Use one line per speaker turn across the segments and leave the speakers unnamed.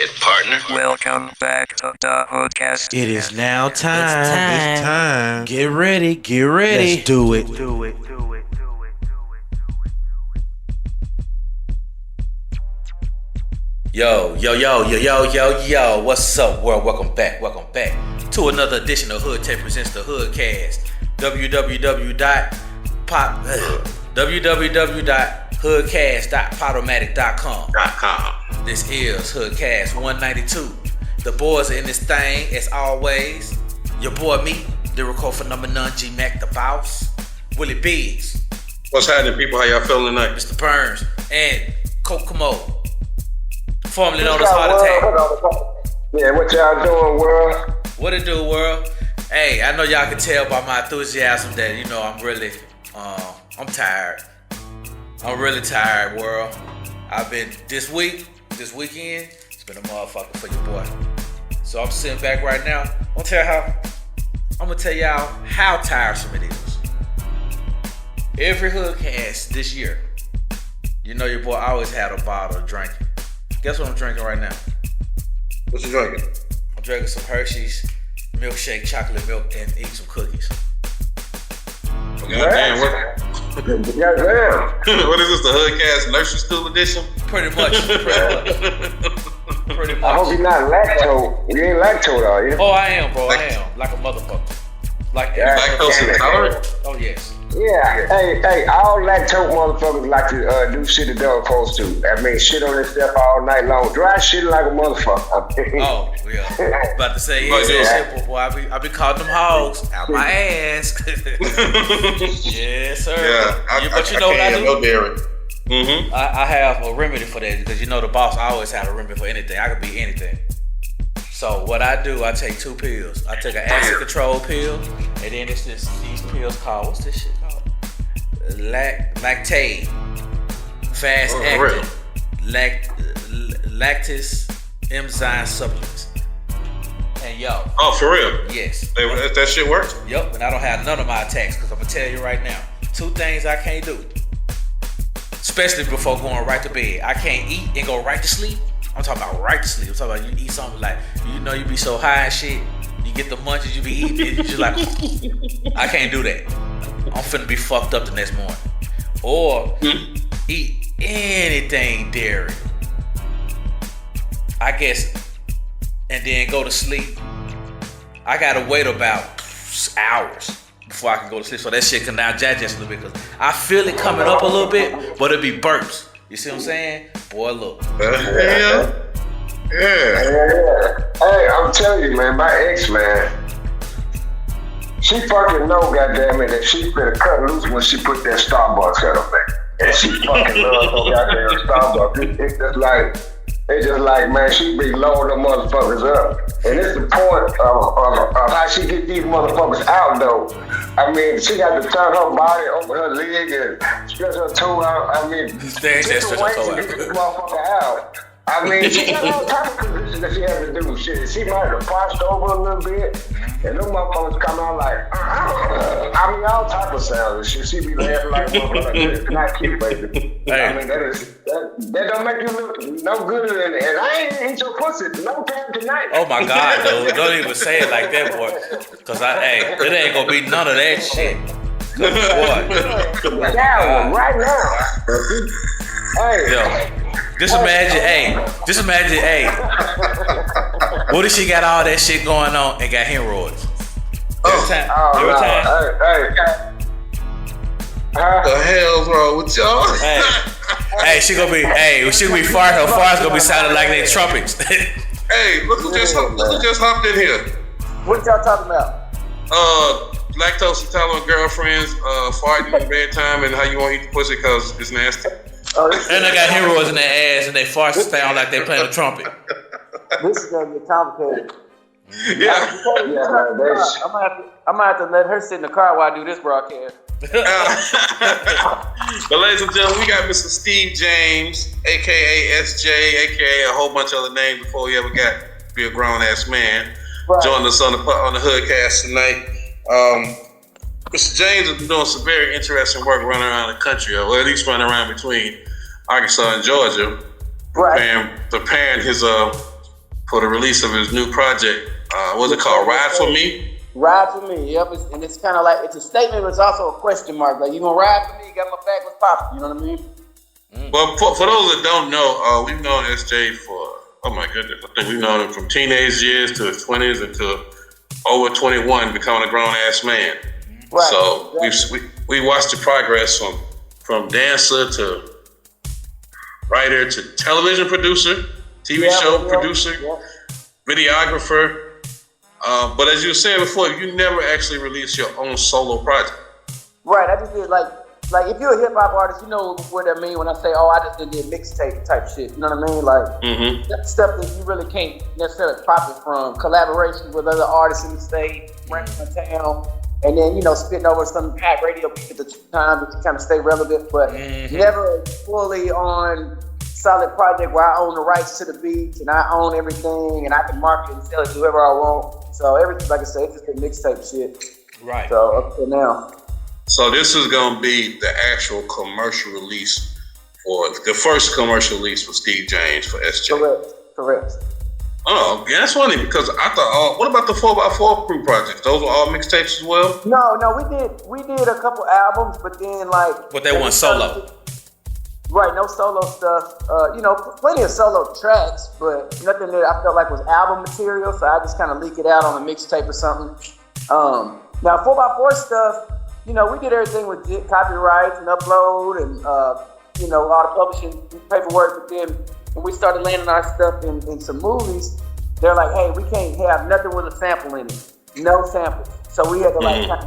it, partner.
Welcome back to the HoodCast.
It is now time. It's time. Get ready. Get ready. Let's do it.
Yo, what's up, world? Welcome back to another edition of HoodTech presents the HoodCast. www.hoodcast.podomatic.com. This is HoodCast 192. The boys are in this thing, as always. Your boy, me, lyrical for number none, G-Mack Da Boss, Willie Biggs.
What's happening, people? How y'all feeling tonight?
Mr. Burns, and Kokymoe, formerly known as Heart Attack.
Yeah, what y'all doing, world?
What it do, world? Hey, I know y'all can tell by my enthusiasm that, you know, I'm really, I'm tired. I'm really tired, world. I've been, this weekend, it's been a motherfucker for your boy. So I'm sitting back right now. I'm gonna tell y'all how tiresome it is. Every HoodCast this year, you know your boy always had a bottle of drinking. Guess what I'm drinking right now?
What you drinking?
I'm drinking some Hershey's milkshake, chocolate milk, and eating some cookies.
Goddamn, what is this, the HoodCast Nursery School Edition?
Pretty much.
I hope you're not lactose. You ain't lactose, are you?
Oh, I am, bro. I am. Like a motherfucker. Like
Lactose intolerant?
Oh, yes.
Yeah. Hey, all lactose motherfuckers like to do shit that they're supposed to. I mean, shit on themselves all night long. Dry shit like a motherfucker.
Oh, yeah. About to say, it's so simple, boy. I be calling them hogs out my ass. Yes, sir.
Yeah,
but you know what I do?
No dairy. Mm-hmm.
I have a remedy for that because you know the boss always had a remedy for anything. I could be anything. So what I do, I take 2 pills. I take an acid control pill, and then it's these pills called, what's this shit called? Lactate, fast acting, lactase enzyme supplements. And yo.
Oh, for real?
Yes.
That shit works?
Yep, and I don't have none of my attacks because I'm going to tell you right now. 2 things I can't do. Especially before going right to bed. I can't eat and go right to sleep. I'm talking about right to sleep. I'm talking about you eat something like, you know, you be so high and shit. You get the munchies, you be eating it. You just like, I can't do that. I'm finna be fucked up the next morning. Or eat anything dairy. I guess, and then go to sleep. I gotta wait about hours before I can go to sleep, so that shit can now digest a little bit. Cause I feel it coming up a little bit, but it be burps. You see what I'm saying? Boy, look.
Yeah.
Hey, I'm telling you, man, my ex, man, she fucking know, goddammit, that she finna cut loose when she put that Starbucks at her, man. And she fucking loves her goddamn Starbucks. It's just like, man, she be loading them motherfuckers up. And it's the point of how she get these motherfuckers out, though. I mean, she got to turn her body over her leg and stretch her toe out. I mean, just the way to get this motherfucker out. I mean, she got all type of conditions that she has to do. Shit, she might have crossed over a little bit, and them motherfuckers come out like, I mean, all type of sounds. She be laughing like motherfucker. It's not cute, baby.
Hey.
I mean, that don't make you look no good, and I ain't eat your pussy no time tonight.
Oh my God, dude. Don't even say it like that, boy. Cause it ain't gonna be none of that shit. Good boy.
Yeah, right now. Hey.
Yo. Just imagine, what if she got all that shit going on and got hemorrhoids? Every time.
What the hell's wrong with y'all?
Hey, she gonna be farting. Her farts gonna be sounding like they trumpets.
Hey, look who just hopped in here.
What y'all talking about?
Lactose intolerant girlfriends, farting in bedtime, and how you won't eat the pussy because it's nasty.
And they got hemorrhoids in their ass, and they farts sound like they playing a trumpet.
This is gonna get complicated.
Yeah.
I'm gonna have to let her sit in the car while I do this broadcast.
But ladies and gentlemen, we got Mr. Steve James, aka SJ, aka a whole bunch of other names before he ever got to be a grown ass man. Right. Joining us on the HoodCast tonight. Mr. James has been doing some very interesting work running around the country, or at least running around between Arkansas and Georgia,
right?
Preparing his for the release of his new project. What's it called? Ride4ME?
Ride4ME, yep. And it's kind of like, it's a statement, but it's also a question mark. Like, you gonna ride for me? You got my back, what's poppin'? You know what I mean?
Well, for those that don't know, we've known SJ for, oh my goodness, I think we've known him from teenage years to his 20s until over 21, becoming a grown-ass man.
Right.
So
exactly.
we watched the progress from dancer to writer to television producer, TV show producer, videographer. But as you were saying before, you never actually released your own solo project.
Right, I just did like if you're a hip hop artist, you know what I mean when I say, oh, I just did mixtape type shit. You know what I mean? Like that stuff that you really can't necessarily profit from. Collaboration with other artists in the state, renting a town, and then spitting over some hot radio beats at the time to kind of stay relevant, but never fully on solid project where I own the rights to the beats and I own everything and I can market and sell it to whoever I want. So everything, like I said, it's just a mixtape shit.
Right.
So up to now.
So this is going to be the actual commercial release for the first commercial release for Steve James for SJ.
Correct.
Oh, yeah, that's funny because I thought, what about the 4x4 crew projects? Those were all mixtapes as well?
No, we did a couple albums, but then
But they weren't solo.
Right, no solo stuff. Plenty of solo tracks, but nothing that I felt like was album material. So I just kind of leak it out on a mixtape or something. Now 4x4 stuff, we did everything with copyrights and upload and all the publishing paperwork. But then when we started landing our stuff in some movies, they're like, hey, we can't have nothing with a sample in it, no samples. So we had to kind of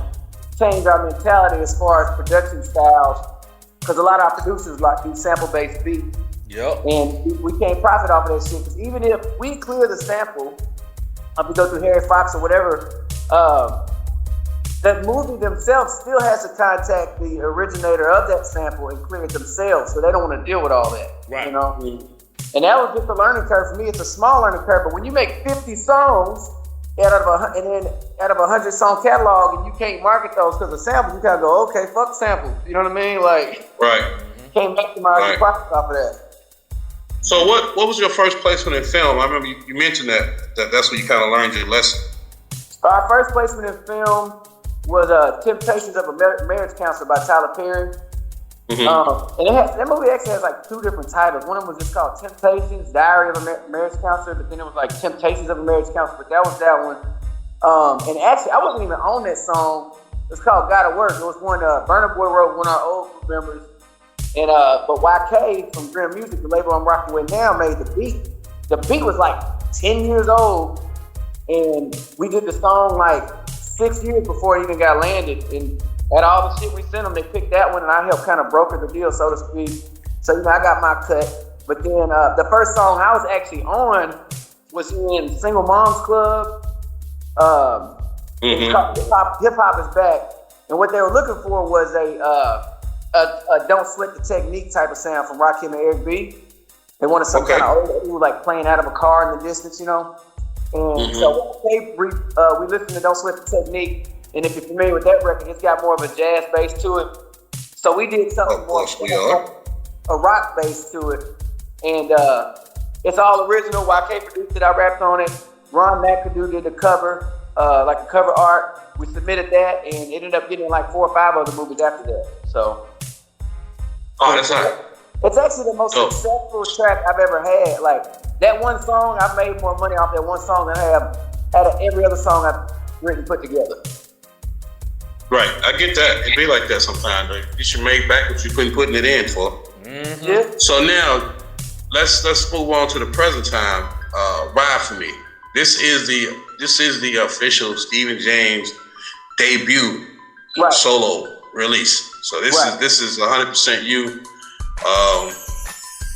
change our mentality as far as production styles. Because a lot of our producers do sample-based beats.
Yep.
And we can't profit off of that shit. Because even if we clear the sample, if we go through Harry Fox or whatever, the movie themselves still has to contact the originator of that sample and clear it themselves. So they don't want to deal with all that.
Right.
And that was just a learning curve for me. It's a small learning curve. But when you make 50 songs out of a 100 song catalog and you can't market those because of samples, you gotta go, okay, fuck samples. You know what I mean? Like,
right.
Can't maximize the profits off of that.
So what was your first placement in film? I remember you mentioned that's where you kind of learned your lesson.
Our first placement in film was Temptations of a Marriage Counselor by Tyler Perry. And that movie actually has like two different titles. One of them was just called Temptations, Diary of a Marriage Counselor, but then it was like Temptations of a Marriage Counselor, but that was that one. And actually, I wasn't even on that song. It's called Gotta Work. It was one Burna Boy wrote, one of our old group members. And but YK from Grim Music, the label I'm rocking with now, made the beat. The beat was like 10 years old, and we did the song like 6 years before it even got landed. And at all the shit we sent them, they picked that one, and I helped kind of broker the deal, so to speak. So I got my cut. But then the first song I was actually on was in Single Moms Club. Hip Hop is Back, and what they were looking for was a Don't Sweat the Technique type of sound from Rakim and Eric B. They wanted some kind of old, like playing out of a car in the distance, And so we listened to Don't Sweat the Technique, and if you're familiar with that record, it's got more of a jazz bass to it. So we did something more a rock bass to it, and it's all original. YK produced it, I rapped on it. Ron McAdoo did the cover, like a cover art. We submitted that, and it ended up getting like 4 or 5 other movies after that. So,
that's right.
It's actually the most successful track I've ever had. Like that one song, I've made more money off that one song than I have out of every other song I've written put together.
Right, I get that. It be like that sometimes. Like, you should make back what you've been putting it in for.
Yeah.
So now, let's move on to the present time. Ride4ME. This is the official Stephen James debut solo release. So this is 100% you.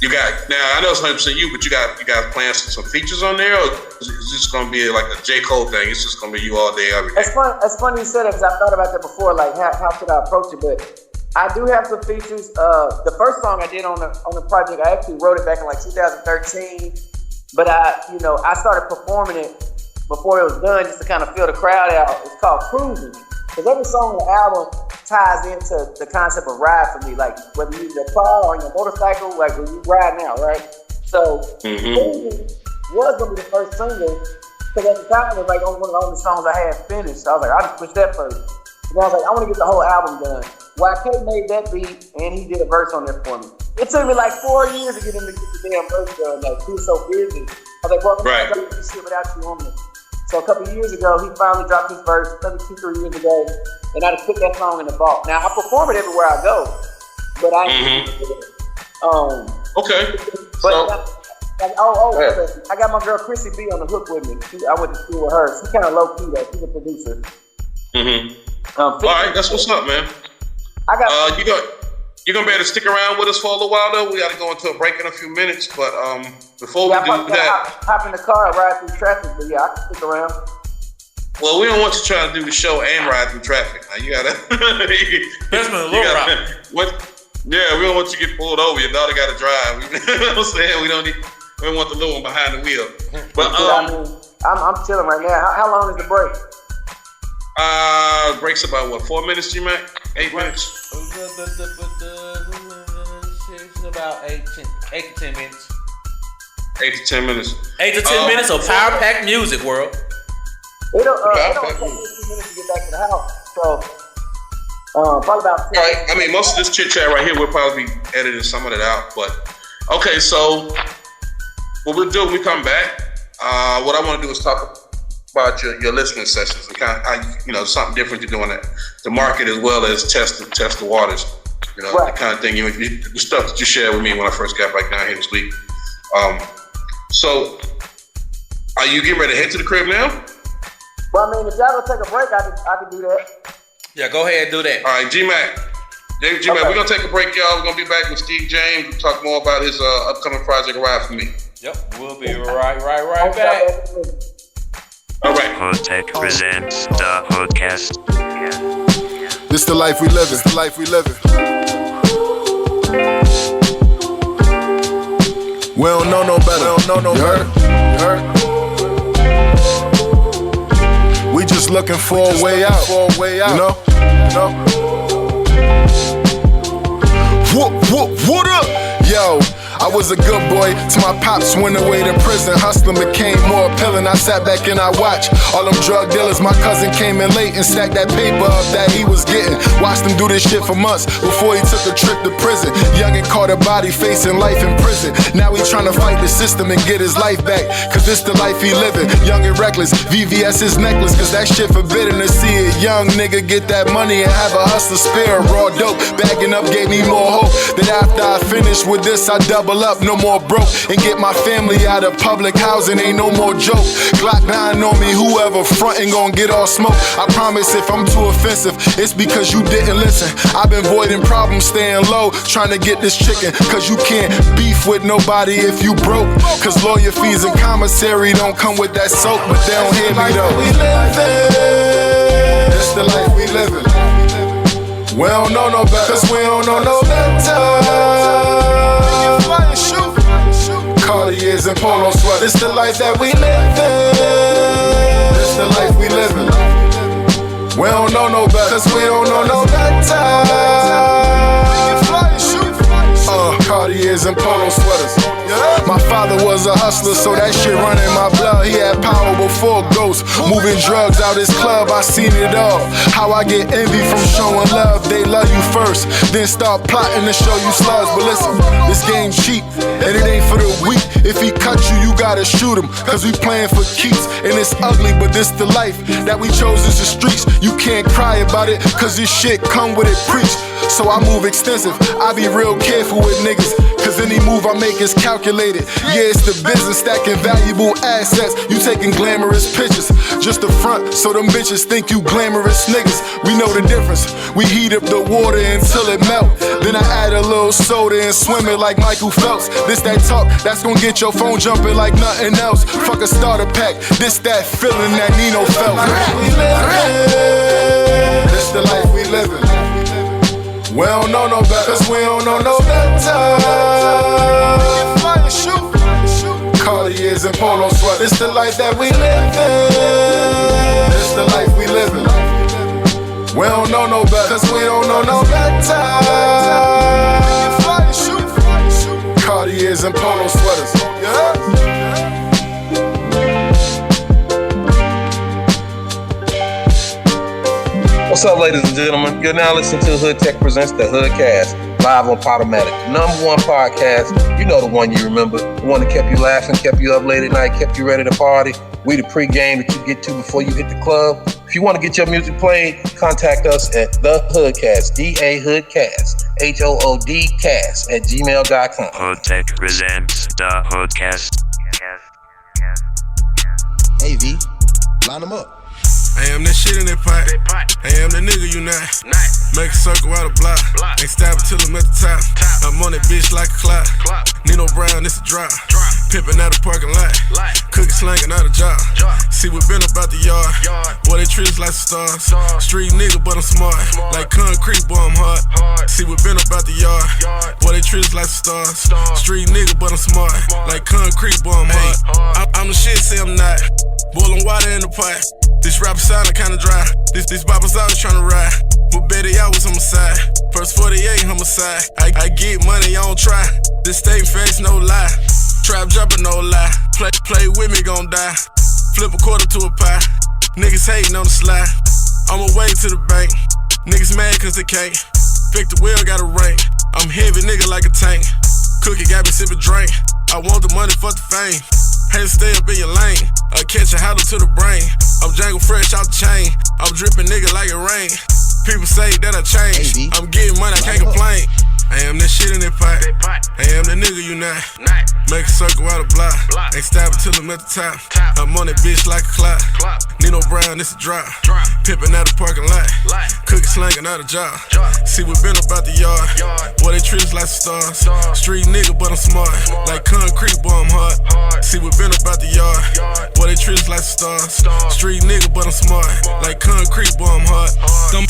You got, now I know it's 100% you, but you got plans for some features on there, or is it just gonna be like a J. Cole thing? It's just gonna be you all day, every day.
It's funny you said it, because I thought about that before. Like, how should I approach it? But I do have some features. The first song I did on the project, I actually wrote it back in like 2013. But I started performing it before it was done, just to kind of feel the crowd out. It's called Cruising. Because every song on the album ties into the concept of ride for me. Like, whether you're in your car or on your motorcycle, like when you ride now, right? So, Cruising was gonna be the first single, because at the time it was like one of the only songs I had finished. So I was like, I'll just push that first. And I was like, I want to get the whole album done. YK made that beat, and he did a verse on there for me. It took me like 4 years to get him to get the damn verse done. Like, he was so busy. I was like, well, I'm gonna do this shit without you on me. So a couple of years ago, he finally dropped his verse, maybe 2-3 years ago, and I just put that song in the vault. Now, I perform it everywhere I go, but I
Okay.
But I got my girl Chrissy B on the hook with me. I went to school with her. She's kind of low key though. She's a producer.
All right, that's what's up, man.
I got.
You're gonna be able to stick around with us for a little while though. We got to go into a break in a few minutes, but before we do that,
hop in the car and ride through traffic. But yeah, I can stick around.
Well, we don't want you trying to do the show and ride through traffic. Now you gotta. Yeah, we don't want you to get pulled over. Your daughter got to drive. You know what I'm saying? We don't want the little one behind the wheel. But
I'm chilling right now. How long is the break?
Breaks about what? 4 minutes, G-Mack? 8 minutes?
It's about 8 to 10 minutes.
8 to 10 minutes.
8 to 10 minutes of power pack music, world.
It don't take me 2 minutes to get back to the house. So. Probably about 10.
All right. I mean, most of this chit chat right here, we'll probably be editing some of it out. But okay, so what we'll do when we come back, what I want to do is talk about your listening sessions and kind of how something different you're doing at the market as well as test the waters. The kind of thing the stuff that you shared with me when I first got back down here this week. So are you getting ready to head to the crib now?
Well, I mean, if y'all gonna take a break, I can do that.
Yeah, go ahead and do that.
All right, G-Mack. We're going to take a break, y'all. We're going to be back with Steve James. We'll talk more about his upcoming project, RIDE4ME.
Yep, we'll be right back.
All right.
HoodTech presents the HoodCast.
This the life we living. This the life we living. We don't know no better. We don't know no better. You heard? We just looking for a way out. You know? What up? Yo, I was a good boy till my pops went away to prison. Hustling became more appealing. I sat back and I watched all them drug dealers. My cousin came in late and stacked that paper up that he was getting. Watched him do this shit for months before he took a trip to prison. Young and caught a body facing life in prison. Now he trying to fight the system and get his life back, cause this the life he living. Young and reckless, VVS his necklace, cause that shit forbidden to see a young nigga get that money and have a hustler spirit. Raw dope, bagging up gave me more hope that after I finish with this I double up, no more broke, and get my family out of public housing, ain't no more joke. Glock 9 on me, whoever frontin' gon' get all smoke. I promise if I'm too offensive, it's because you didn't listen. I've been avoiding problems, staying low, trying to get this chicken, cause you can't beef with nobody if you broke, cause lawyer fees and commissary don't come with that soap, but they don't hear me though. This the life we living. We don't know no better, cause we don't know no better. Cartiers and polo sweaters. This the life that we live in. This the life we live in. We don't know no better, cause we don't know no better. Cartiers and polo sweaters. My father was a hustler, so that shit run in my blood. He had power before ghosts, moving drugs out his club. I seen it all. How I get envy from showing love. They love you first, then start plotting to show you slugs. But listen, this game cheap, and it ain't for the weak. If he cut you, you gotta shoot him, cause we playing for keeps. And it's ugly, but this the life that we chose is the streets. You can't cry about it, cause this shit come with it preach. So I move extensive, I be real careful with niggas, cause any move I make is calculated. Yeah, it's the business, stacking valuable assets. You taking glamorous pictures, just the front, so them bitches think you glamorous niggas. We know the difference, we heat up the water until it melt. Then I add a little soda and swim it like Michael Phelps. This that talk, that's gonna get your phone jumping like nothing else. Fuck a starter pack, this that feeling that Nino felt. This the life we living. We don't know no better, cause we don't know no better. Cartiers and polo sweaters. This the life that we live in. This the life we live in. We don't know no better, cause we don't know no better. Cartiers and polo sweaters.
What's up, ladies and gentlemen? You're now listening to Hood Tech Presents the HoodCast, live on Podomatic, number one podcast. You know the one you remember, the one that kept you laughing, kept you up late at night, kept you ready to party. We the pregame that you get to before you hit the club. If you want to get your music played, contact us at the HoodCast, D-A HoodCast, HOODcast at gmail.com.
Hood Tech presents the HoodCast.
Hey V, line them up.
I am that shit in that pot. I am that nigga you not. Make a circle out of block. Ain't stabbing till I'm at the top. I'm on that bitch like a clock. Nino Brown, this a drop. Pimpin' out the parking lot. Cookie slanging out a job. See we been about the yard. Boy, they treat us like stars. Street nigga, but I'm smart. Like concrete, boy, I'm hard. See we been about the yard. Boy, they treat us like stars. Street nigga, but I'm smart. Like concrete, boy, I'm hard. I'm the shit, say I'm not. Boiling water in the pot. This rapper soundin' kinda dry. This boppers always tryna ride. But Betty always on my side. First 48 homicide. I get money, I don't try. This statement face, no lie. Trap jumping, no lie. Play with me, gon' die. Flip a quarter to a pie. Niggas hating on the slide. I'm away to the bank. Niggas mad cause they can't. Pick the wheel, got a rank. I'm heavy, nigga, like a tank. Cookie got me sippin' drink. I want the money, fuck the fame. Had to stay up in your lane. I catch a handle to the brain. I'm Django fresh out the chain. I'm dripping nigga like it rain. People say that I changed. I'm getting money, I can't complain. I am that shit in that pot. I am the nigga you not. Make a circle out of block. Ain't stabbing till I'm at the top. I'm on that bitch like a clock. Nino Brown, this a drop. Pimpin' out the parking lot. Cookie slanging out a job. See we been about the yard. Boy, they treat us like stars. Street nigga, but I'm smart. Like concrete, boy, I'm hard. See we been about the yard. Boy, they treat us like stars. Street nigga, but I'm smart. Like concrete, boy, I'm hard.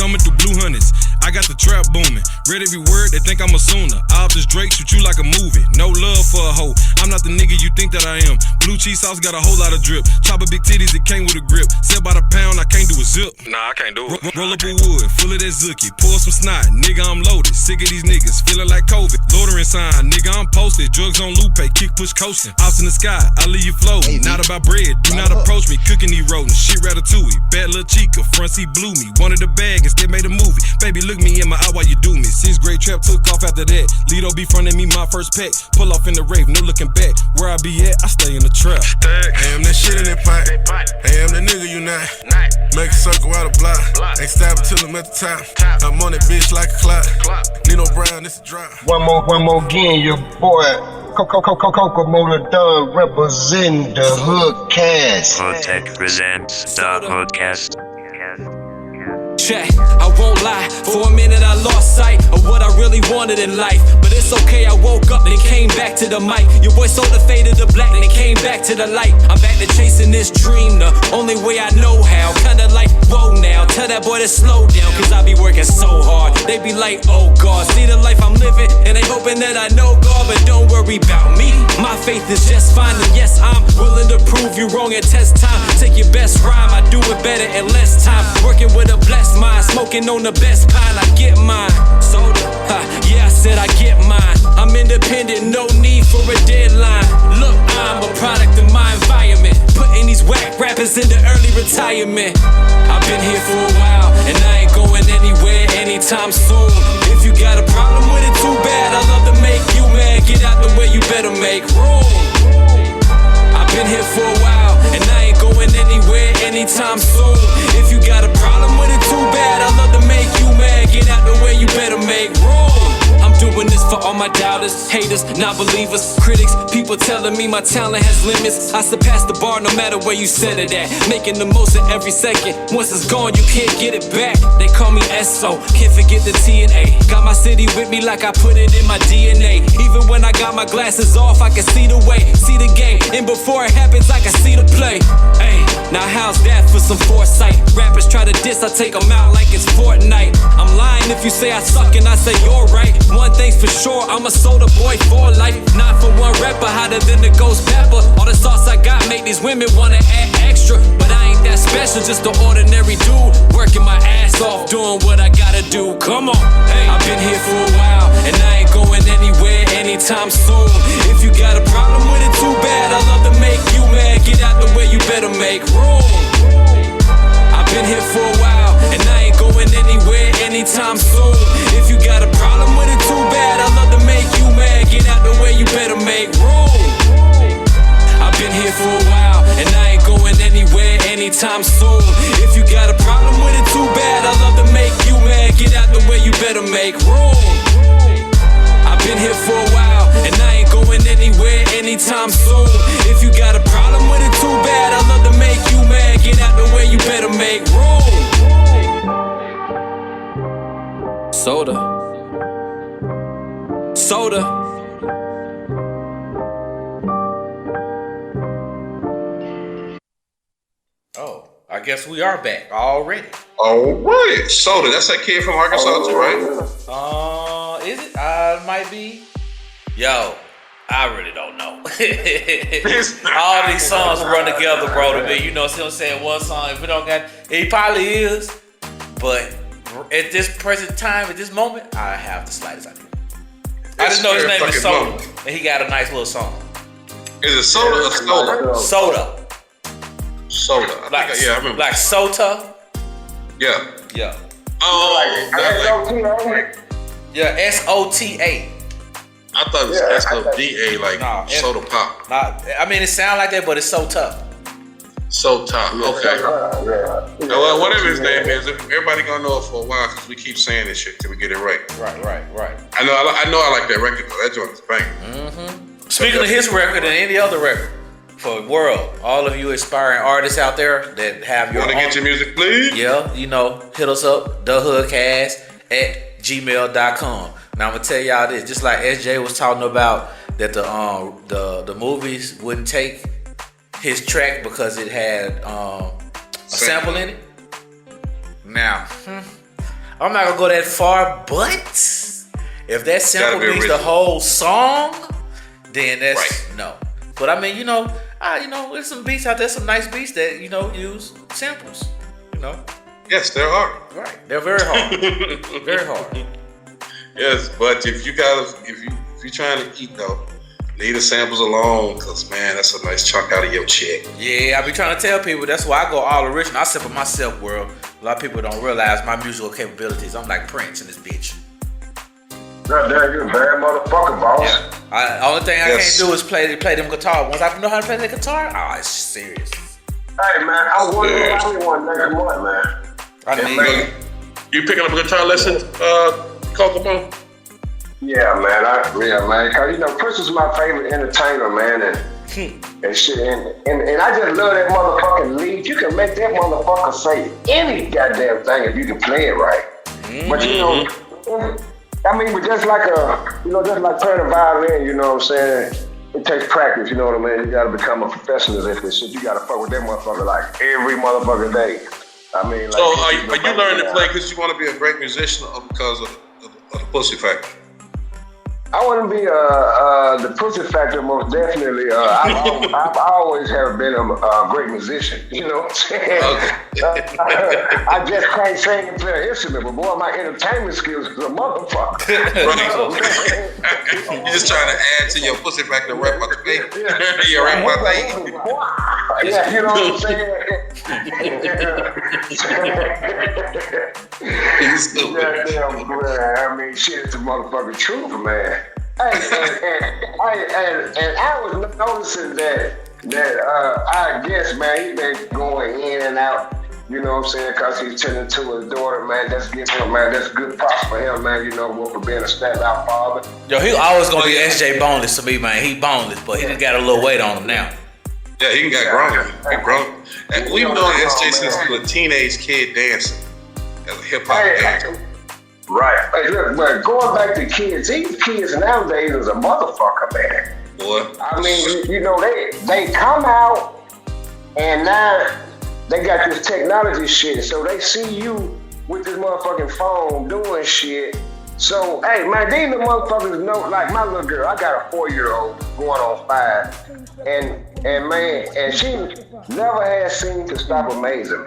Thumbing through blue hundreds. I got the trap booming. Read every word, they think I'm a sooner. Obvious Drake shoot you like a movie. No love for a hoe. I'm not the nigga you think that I am. Blue cheese sauce got a whole lot of drip. Chopper big titties, it came with a grip. Sell by the pound, I can't do a zip.
Nah, I can't do it.
Roll up a wood, full of that zookie. Pour some snot, nigga, I'm loaded. Sick of these niggas, feeling like COVID. Loitering sign, nigga, I'm posted. Drugs on Lupe, kick push coasting. Ops in the sky, I leave you floating. Not about bread, do not approach me. Cooking these rodents, shit ratatouille. Bad little chica, front seat blew me. Wanted a bag, instead made a movie. Baby, look me in my eye while you do me. 6th grade trap took off after that. Lido be fronting me my first pack. Pull off in the rave, no looking back. Where I be at, I stay in the trap.
I am that shit in that pot. I am the nigga you not. Make a circle out of block. Ain't stabbing till I'm at the top. I'm on that bitch like a clock. Nino Brown, this a drop.
One more again, your boy Kokymoe The Don representing the HoodCast.
Hood Tech presents the HoodCast.
Check, I won't lie, for a minute I lost sight of what I really wanted in life. But it's okay, I woke up and came back to the mic. Your boy sold the fade of the black and it came back to the light. I'm back to chasing this dream the only way I know how. Kinda like, whoa now, tell that boy to slow down, cause I be working so hard. They be like, oh God, see the life I'm living, and they hoping that I know God, but don't worry about me. My faith is just fine, and yes, I'm willing to prove you wrong and test time. Take your best rhyme, I do it better in less time. Working with a blessed mind, smoking on the best kind, I get mine. Soda, yeah, I said I get mine. I'm independent, no need for a deadline. Look, I'm a product of my environment, putting these whack rappers into early retirement. I've been here for a while, and I ain't going anywhere anytime soon. If you got a problem with it, too bad. I love to make you mad. Get out the way, you better make room. I've been here for a while, and I ain't going anywhere anytime soon. If you got a problem with it, too bad. I love to make you mad. Get out the way, you better make room. I'm doing this for all my doubters, haters, not believers, critics, people telling me my talent has limits. I surpass the bar no matter where you set it at. Making the most of every second. Once it's gone, you can't get it back. They call me SO, can't forget the T and A. Got my city with me like I put it in my DNA. Even when I got my glasses off, I can see the way, see the game. And before it happens, I can see the play. Hey, now how's that for some foresight? Rappers try to diss, I take them out like it's Fortnite. I'm lying if you say I suck and I say you're right. One thing's for sure, I'm a soda boy for life. Not for one rapper, hotter than the ghost pepper. All the sauce I got make these women wanna add extra. But I ain't that special, just an ordinary dude. Working my ass off, doing what I gotta do. Come on, hey, I've been here for a while, and I ain't going anywhere anytime soon. If you got a problem with it, too bad. I love to make you mad. Get out the way, you better make room. I've been here for a while, and I ain't going anywhere anytime soon. If you got a problem with it, too bad. I love to make you mad. Get out the way, you better make room. I've been here for a while, and I ain't going anywhere anytime soon. If you got a problem with it, too bad. I love to make you mad. Get out the way, you better make room. Soda.
Oh, I guess we are back already.
All right. Soda, that's that kid from Arkansas too, right?
Is it? Might be. Yo, I really don't know. All these songs run together, bro, to me. You know, still saying one song. If we don't got, he probably is. But at this present time, at this moment, I have the slightest idea. I just know his name is Soda, and he got a nice little song.
Is it Soda or Soda?
Soda.
Soda. I remember.
Like Sota.
Yeah.
Yeah.
Oh,
yeah, S-O-T-A.
I thought it was S-O-D-A, like soda pop.
I mean, it sounds like that, but it's so tough.
So tough. Okay. Well, whatever his name is, everybody gonna know it for a while because we keep saying this shit till we get it right.
Right.
I know I like that record though. That joint is banging.
Mm-hmm. Speaking of his record and any other record for the world, all of you aspiring artists out there that have your
want to get your music, please?
Yeah, you know, hit us up, thehoodcast@gmail.com. Now I'm gonna tell y'all this, just like SJ was talking about that the movies wouldn't take his track because it had a sample in it. Now, I'm not gonna go that far, but if that sample means the whole song, then that's no. But I mean, there's some beats out there, some nice beats that use samples.
Yes, there are.
Right, they're very hard, very hard.
Yes, but if you're trying to eat though, leave the samples alone, cause man, that's a nice chunk out of your check.
Yeah, I be trying to tell people that's why I go all original. I sample myself, world. A lot of people don't realize my musical capabilities. I'm like Prince in this bitch.
You're a bad motherfucker, boss.
Yeah. Only thing I can't do is play them guitar. Once I know how to play the guitar, it's serious.
Hey man, I'm wondering if I need one next month, man.
You picking up a guitar lesson, Kokymoe?
Yeah, man. Cause Prince is my favorite entertainer, man, and shit, and I just love that motherfucking lead. You can make that motherfucker say any goddamn thing if you can play it right. But but just like playing a violin, you know what I'm saying? It takes practice, you know what I mean? You gotta become a professional at this shit. You gotta fuck with that motherfucker like every motherfucking day. I mean, like,
so are you learning to play because you want to be a great musician or because of the pussy factor?
I want to be the pussy factor, most definitely. I've always have been a great musician. You know what I'm saying? Okay. I just can't sing and play an instrument, but boy, my entertainment skills is a motherfucker.
You're just trying to add to your pussy factor repertoire. Your repertoire.
Yeah, you know what I'm saying?
He's stupid.
Goddamn, man. I mean, shit, it's a motherfucking truth, man. And I was noticing that I guess, man, he been going in and out, you know what I'm saying, because he's turning to his daughter, man. That's good props for him, man, for being a standout father.
Yo, he always gonna be SJ boneless to me, man. He boneless, but he just got a little weight on him now.
Yeah, he got grown. He grown. And we've known SJ since he was a teenage kid dancing as a hip hop dancer.
Right. But going back to kids, these kids nowadays is a motherfucker, man.
Boy.
I mean, they come out and now they got this technology shit. So they see you with this motherfucking phone doing shit. So, hey, man, these little motherfuckers know, like my little girl, I got a 4-year-old going on 5. And she never had seen to stop amazing.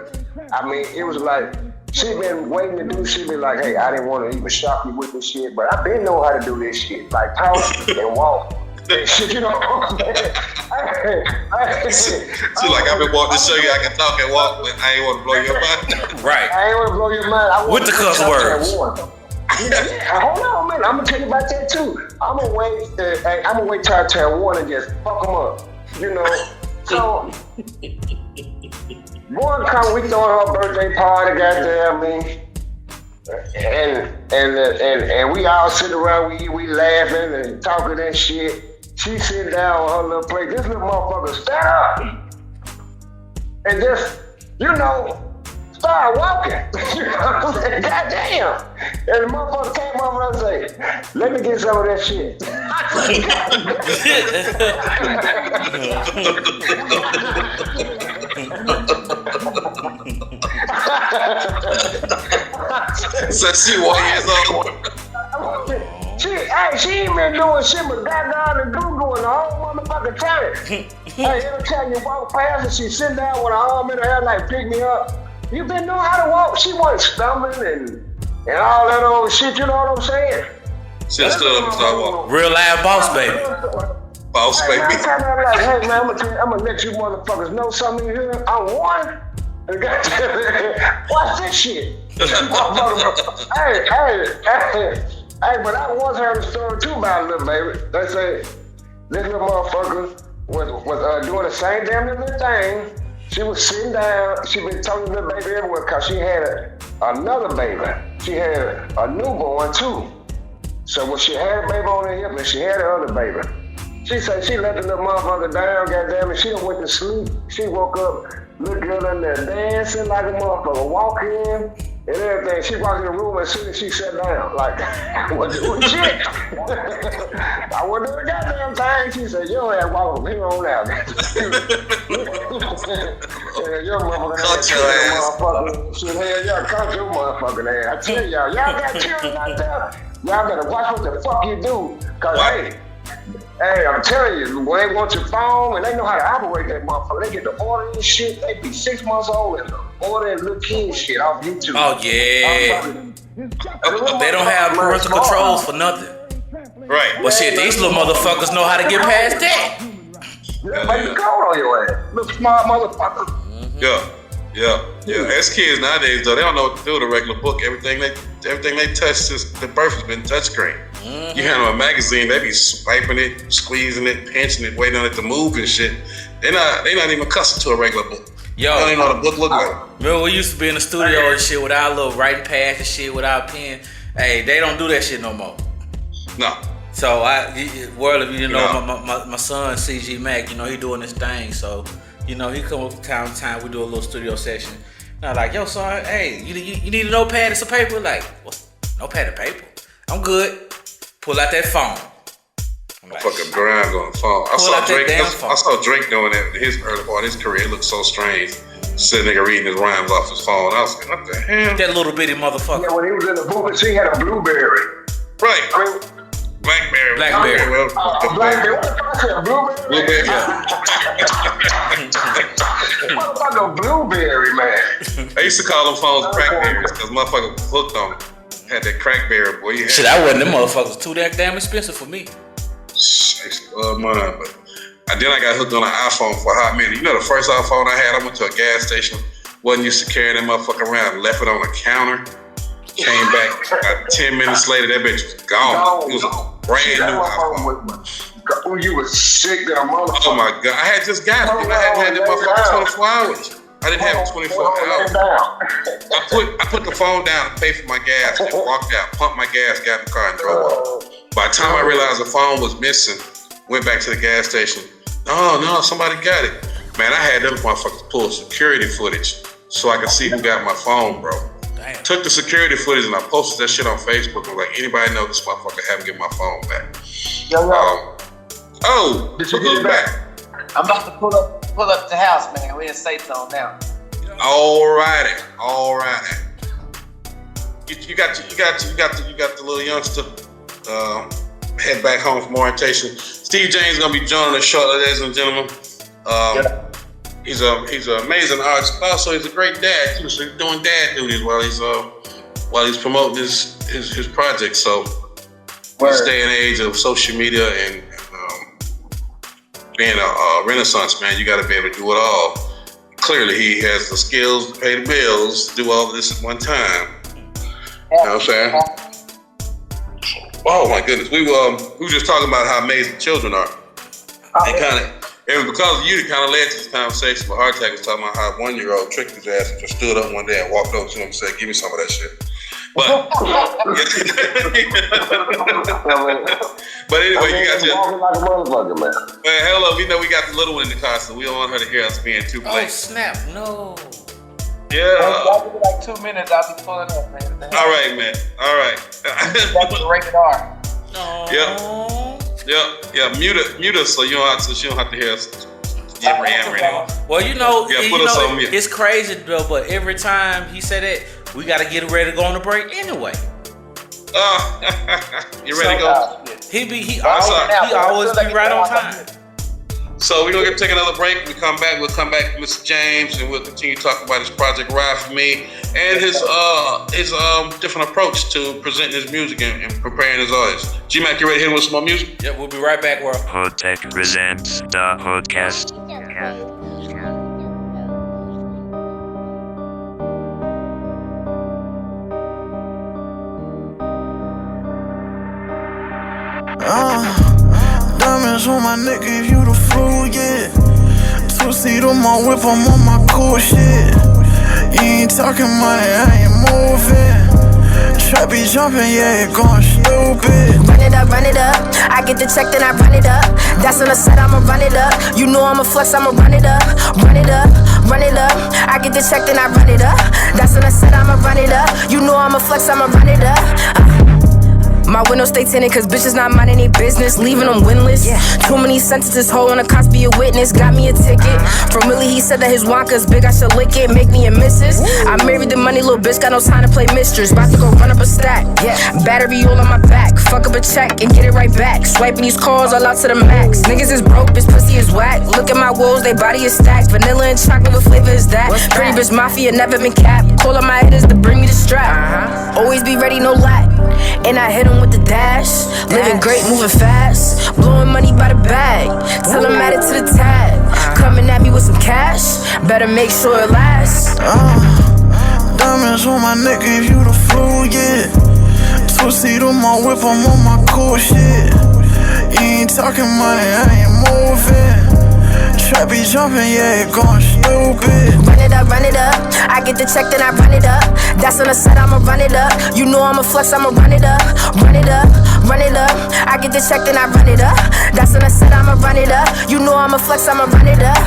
I mean, it was like, she been waiting to do shit, be like, hey, I didn't want to even shock you with this shit, but I been know how to do this shit, like talk and walk. And shit, you know what I'm saying?
She like, I've been wanting to show you I can talk and walk, but I ain't want to blow your mind.
Right.
I ain't want to blow your mind.
With the cuss words.
Hold on, man. I'm gonna tell you about that too. I'm gonna wait till I turn 1 and just fuck them up. So, one come, we throwing her birthday party, goddamn me. And we all sitting around, we laughing and talking and shit. She sitting down on her little plate. This little motherfucker stand up and just, start walking. You know what I'm saying? Goddamn. And the motherfucker came over and said, let me get some of that shit.
So she 1 years old.
She ain't been doing shit but goddamn and Google and the whole motherfucking time. Hey, every time you walk past and she sit down with her arm in her hair like pick me up. You been knowing how to walk. She wasn't stumbling and all that old shit, you know what I'm saying?
She just stood up and started walking.
Real live boss baby.
Boss
Hey,
baby.
man, I'm like, hey man, I'm gonna let you motherfuckers know something here. I'm one. Watch this shit. Hey, but I once heard a story too about a little baby. They say this little motherfucker was doing the same damn little thing. She was sitting down. She been telling the little baby everywhere because she had another baby. She had a newborn too. So when she had a baby on her hip and she had her other baby, she said she let the little motherfucker down, goddamn it. She done went to sleep. She woke up, little girl in there dancing like a motherfucker, walking and everything. She walked in the room as soon as she sat down, like, I wasn't doing shit. I wasn't doing a goddamn thing. She said, yo ass walk from here on out. Your motherfucker. Shit, hell, y'all cut your motherfucking ass. I tell y'all got children out there. Y'all better watch what the fuck you do. Cause hey, I'm telling you, when they want your phone and they know how to operate that motherfucker, they get to ordering shit. They be 6 months old and ordering little kid shit off YouTube.
Oh yeah. They don't have parental controls for nothing.
Right.
Well shit, these little motherfuckers know how to get past that.
Make the code on your ass. Little smart motherfucker.
Yeah. As kids nowadays though, they don't know what to do with a regular book. Everything they touch since the birth has been touchscreen. You hand them a magazine, they be swiping it, squeezing it, pinching it, waiting on it to move and shit. They not even accustomed to a regular book.
Yo,
they don't even know what a book look like.
Remember we used to be in the studio and shit with our little writing pads and shit with our pen. Hey, they don't do that shit no more.
No.
So world of you know my son G-Mack, he doing this thing. So he come up from time to time. We do a little studio session. And I'm like, yo son, hey, you need a notepad and some paper? Like, what? Notepad and paper? I'm good. Pull out that phone.
I'm fucking grind on the phone. I saw Drake doing that in his early part of his career. It looked so strange. Sitting nigga reading his rhymes off his phone. I was like, what the hell?
That little bitty motherfucker.
Yeah, when he was in the booth, she had a blueberry.
Right. Blackberry.
Blackberry. What the fuck is a blueberry? Motherfucker, blueberry, man.
I used to call them phones crackberries because motherfucker was hooked on them. Had that crackberry, boy.
Shit, I wasn't. Them motherfuckers too damn expensive for me.
I used to love mine, but then I got hooked on an iPhone for a hot minute. You know the first iPhone I had, I went to a gas station, wasn't used to carry that motherfucker around, left it on the counter, came back about 10 minutes later, that bitch was gone. It was a brand new iPhone.
You was sick, that motherfucker.
Oh my God, I had just got it. I hadn't had that motherfucker 24 hours. I didn't have it 24 hours. I put the phone down, paid for my gas, and walked out, pumped my gas, got in the car, and drove off. By the time I realized the phone was missing, went back to the gas station. No, somebody got it. Man, I had them motherfuckers pull security footage so I could see who got my phone, bro.
Damn.
Took the security footage and I posted that shit on Facebook. I'm like, anybody know this motherfucker haven't get my phone back?
Did you get it back? I'm about to pull up the house, man. We in safe zone now.
Alrighty. You got the little youngster head back home from orientation. Steve James is gonna be joining us shortly, ladies and gentlemen. He's an amazing artist, but also he's a great dad too. So he's doing dad duties while he's promoting his project. So in this day and age of social media and being a renaissance man, you got to be able to do it all. Clearly, he has the skills to pay the bills, do all of this at one time. You know what I'm saying? Oh my goodness, we were just talking about how amazing children are. And And because of you, it kind of led to this conversation. But Hard Attack was talking about how a 1-year-old tricked his ass and just stood up one day and walked over to him and said, "Give me some of that shit." But but anyway, you got your
walking like a motherfucker, man.
Man, hell up, we know we got the little one in the car, so we don't want her to hear us being too
Oh
blatant.
snap! No.
Yeah.
I'll give it like 2 minutes. I'll be pulling up, man.
All right, man. All right.
That's the rated R.
No.
Yeah. Mute us so you don't have to. She don't have to hear us. Anymore.
Well, you know,
Put us on mute.
it's crazy though. But every time he said that, we gotta get ready to go on the break anyway.
You ready to go?
He always be right on time.
So we're gonna take another break. We'll come back, Mr. James, and we'll continue talking about his project RIDE4ME and his different approach to presenting his music and preparing his artists. G-Mack, you ready to hit him with some more music?
Yeah, we'll be right back, world.
HoodTech presents the HoodCast.
Diamonds on my neck, give you the flu, yeah. 2-seat on my whip, I'm on my cool shit. You ain't talking money, I ain't moving. Trap be jumping, yeah, it going stupid.
Run it up, I get the check, then I run it up. That's on the set, I'ma run it up. You know I'ma flex, I'ma run it up. Run it up, I get the check, then I run it up. That's on the set, I'ma run it up. You know I'ma flex, I'ma run it up. My window stay tinted cause bitches not minding their business, leaving them winless. Too many sentences, holding a cops be a witness. Got me a ticket. From Willie, he said that his Wonka's big, I should lick it, make me a missus. I married the money, little bitch, got no time to play mistress. About to go run up a stack, battery all on my back. Fuck up a check and get it right back. Swiping these calls all out to the max. Niggas is broke, bitch, pussy is whack. Look at my wolves, they body is stacked. Vanilla and chocolate, what flavor is that? Pretty bitch mafia, never been capped. Call up my hitters to bring me the strap. Always be ready, no lack. And I hit him with the dash. Living great, moving fast. Blowing money by the bag. Tell him add it to the tag. Coming at me with some cash. Better make sure it lasts.
Diamonds on my neck, give you the flu, yeah. 2-seat on my whip, I'm on my cool shit. You ain't talking money, I ain't moving. Trap be jumping, yeah, it going stupid.
Run it up, I get the check, then I run it up. That's on the set, I'ma run it up. You know I'ma flex, I'ma run it up. Run it up, I get the check, then I run it up. That's on the set, I'ma run it up. You know I'ma flex, I'ma run it up.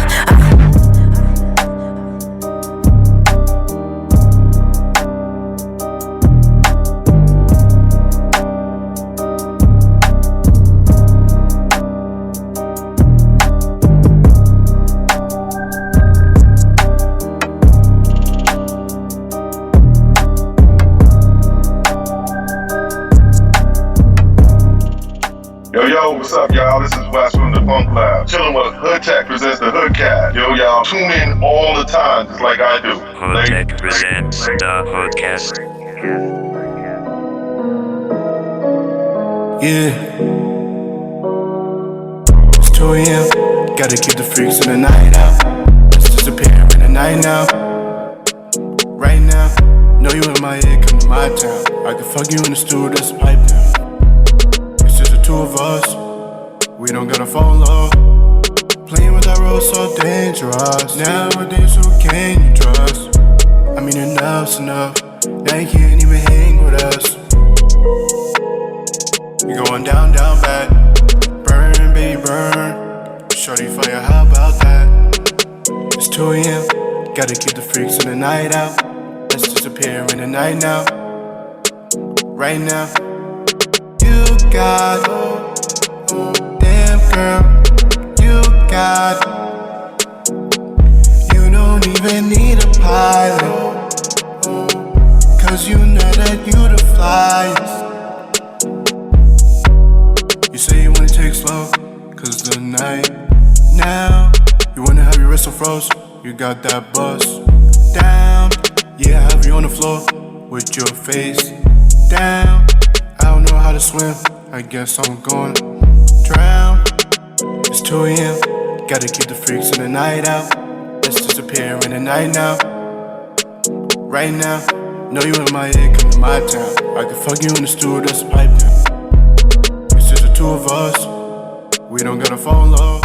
Yo, what's up, y'all? This is Wes from the Funk Lab. Chilling with HoodTech presents the HoodCast. Yo, y'all, tune in all the time, just like I do.
HoodTech presents the HoodCast.
Yeah. It's 2 a.m. Gotta keep the freaks in the night out. Let's disappear in the night now. Right now. Know you in my head, come to my town. I can fuck you in the studio, that's a pipe down. Two of us, we don't gotta follow. Playing with that road so dangerous. Nowadays, who can you trust? I mean, enough's enough. Now you can't even hang with us. You're going down, down bad. Burn, baby, burn. Shorty fire, how about that? It's 2 a.m. Gotta keep the freaks in the night out. Let's disappear in the night now. Right now. You got, damn girl, you got. You don't even need a pilot, cause you know that you the flyest. You say you wanna take slow, cause the night now. You wanna have your wrist so froze, you got that bust down. Yeah, I have you on the floor, with your face down. I don't know how to swim, I guess I'm gonna drown. It's 2 a.m., gotta keep the freaks in the night out. Let's disappear in the night now. Right now, know you in my head, come to my town. I can fuck you in the studio, that's a pipe down. It's just the two of us, we don't gotta follow.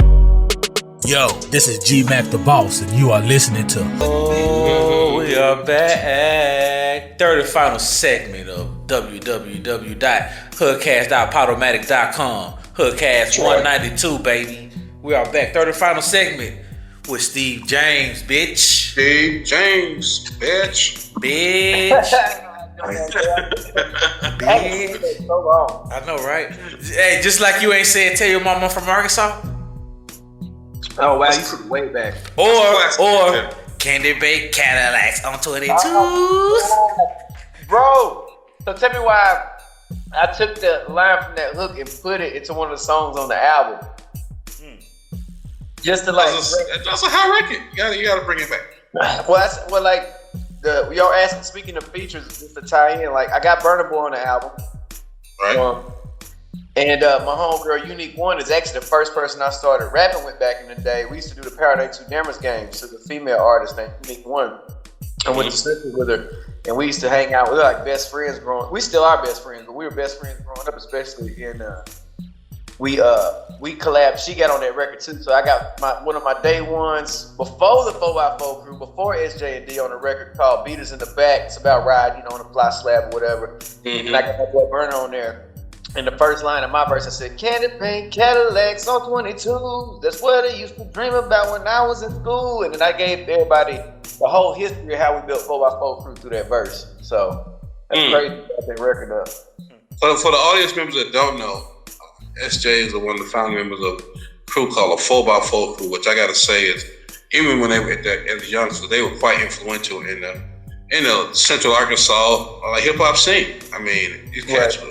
Yo, this is G-Mack Da Boss, and you are listening to.
Oh, we are back. Third and final segment of www.hoodcast.podomatic.com. Hoodcast 192, baby. We are back. Third and final segment with Steve James, bitch.
Steve James, bitch.
Bitch.
Bitch. So long.
I know, right? Hey, just like you ain't said, tell your mama from Arkansas.
Oh wow, you took way back.
Or candy baked Cadillacs on 22.
Bro, so tell me why I took the line from that hook and put it into one of the songs on the album. Just to like,
that's a high record. You gotta bring it back.
Y'all asking. Speaking of features, just to tie in, like I got Burna Boy on the album,
right?
And my homegirl Unique One is actually the first person I started rapping with back in the day. We used to do the Paradise 2 Dammers games. So the female artist named Unique One. I went to Central with her, and we used to hang out. We were like best friends growing. We still are best friends, but we were best friends growing up, especially in. We collabed. She got on that record too. So I got one of my day ones before the 4x4 crew, before SJ and D on the record called Beaters in the Back. It's about ride, on a fly slab or whatever. Mm-hmm. And I got my boy Burner on there. And the first line of my verse, I said, candy paint Cadillacs on 22. That's what I used to dream about when I was in school. And then I gave everybody the whole history of how we built 4x4 crew through that verse. So that's crazy. Got that record up.
So for the audience members that don't know, SJ is one of the founding members of a crew called a 4x4 crew, which I gotta say is, even when they were as youngsters, they were quite influential in the Central Arkansas hip hop scene. I mean, these cats were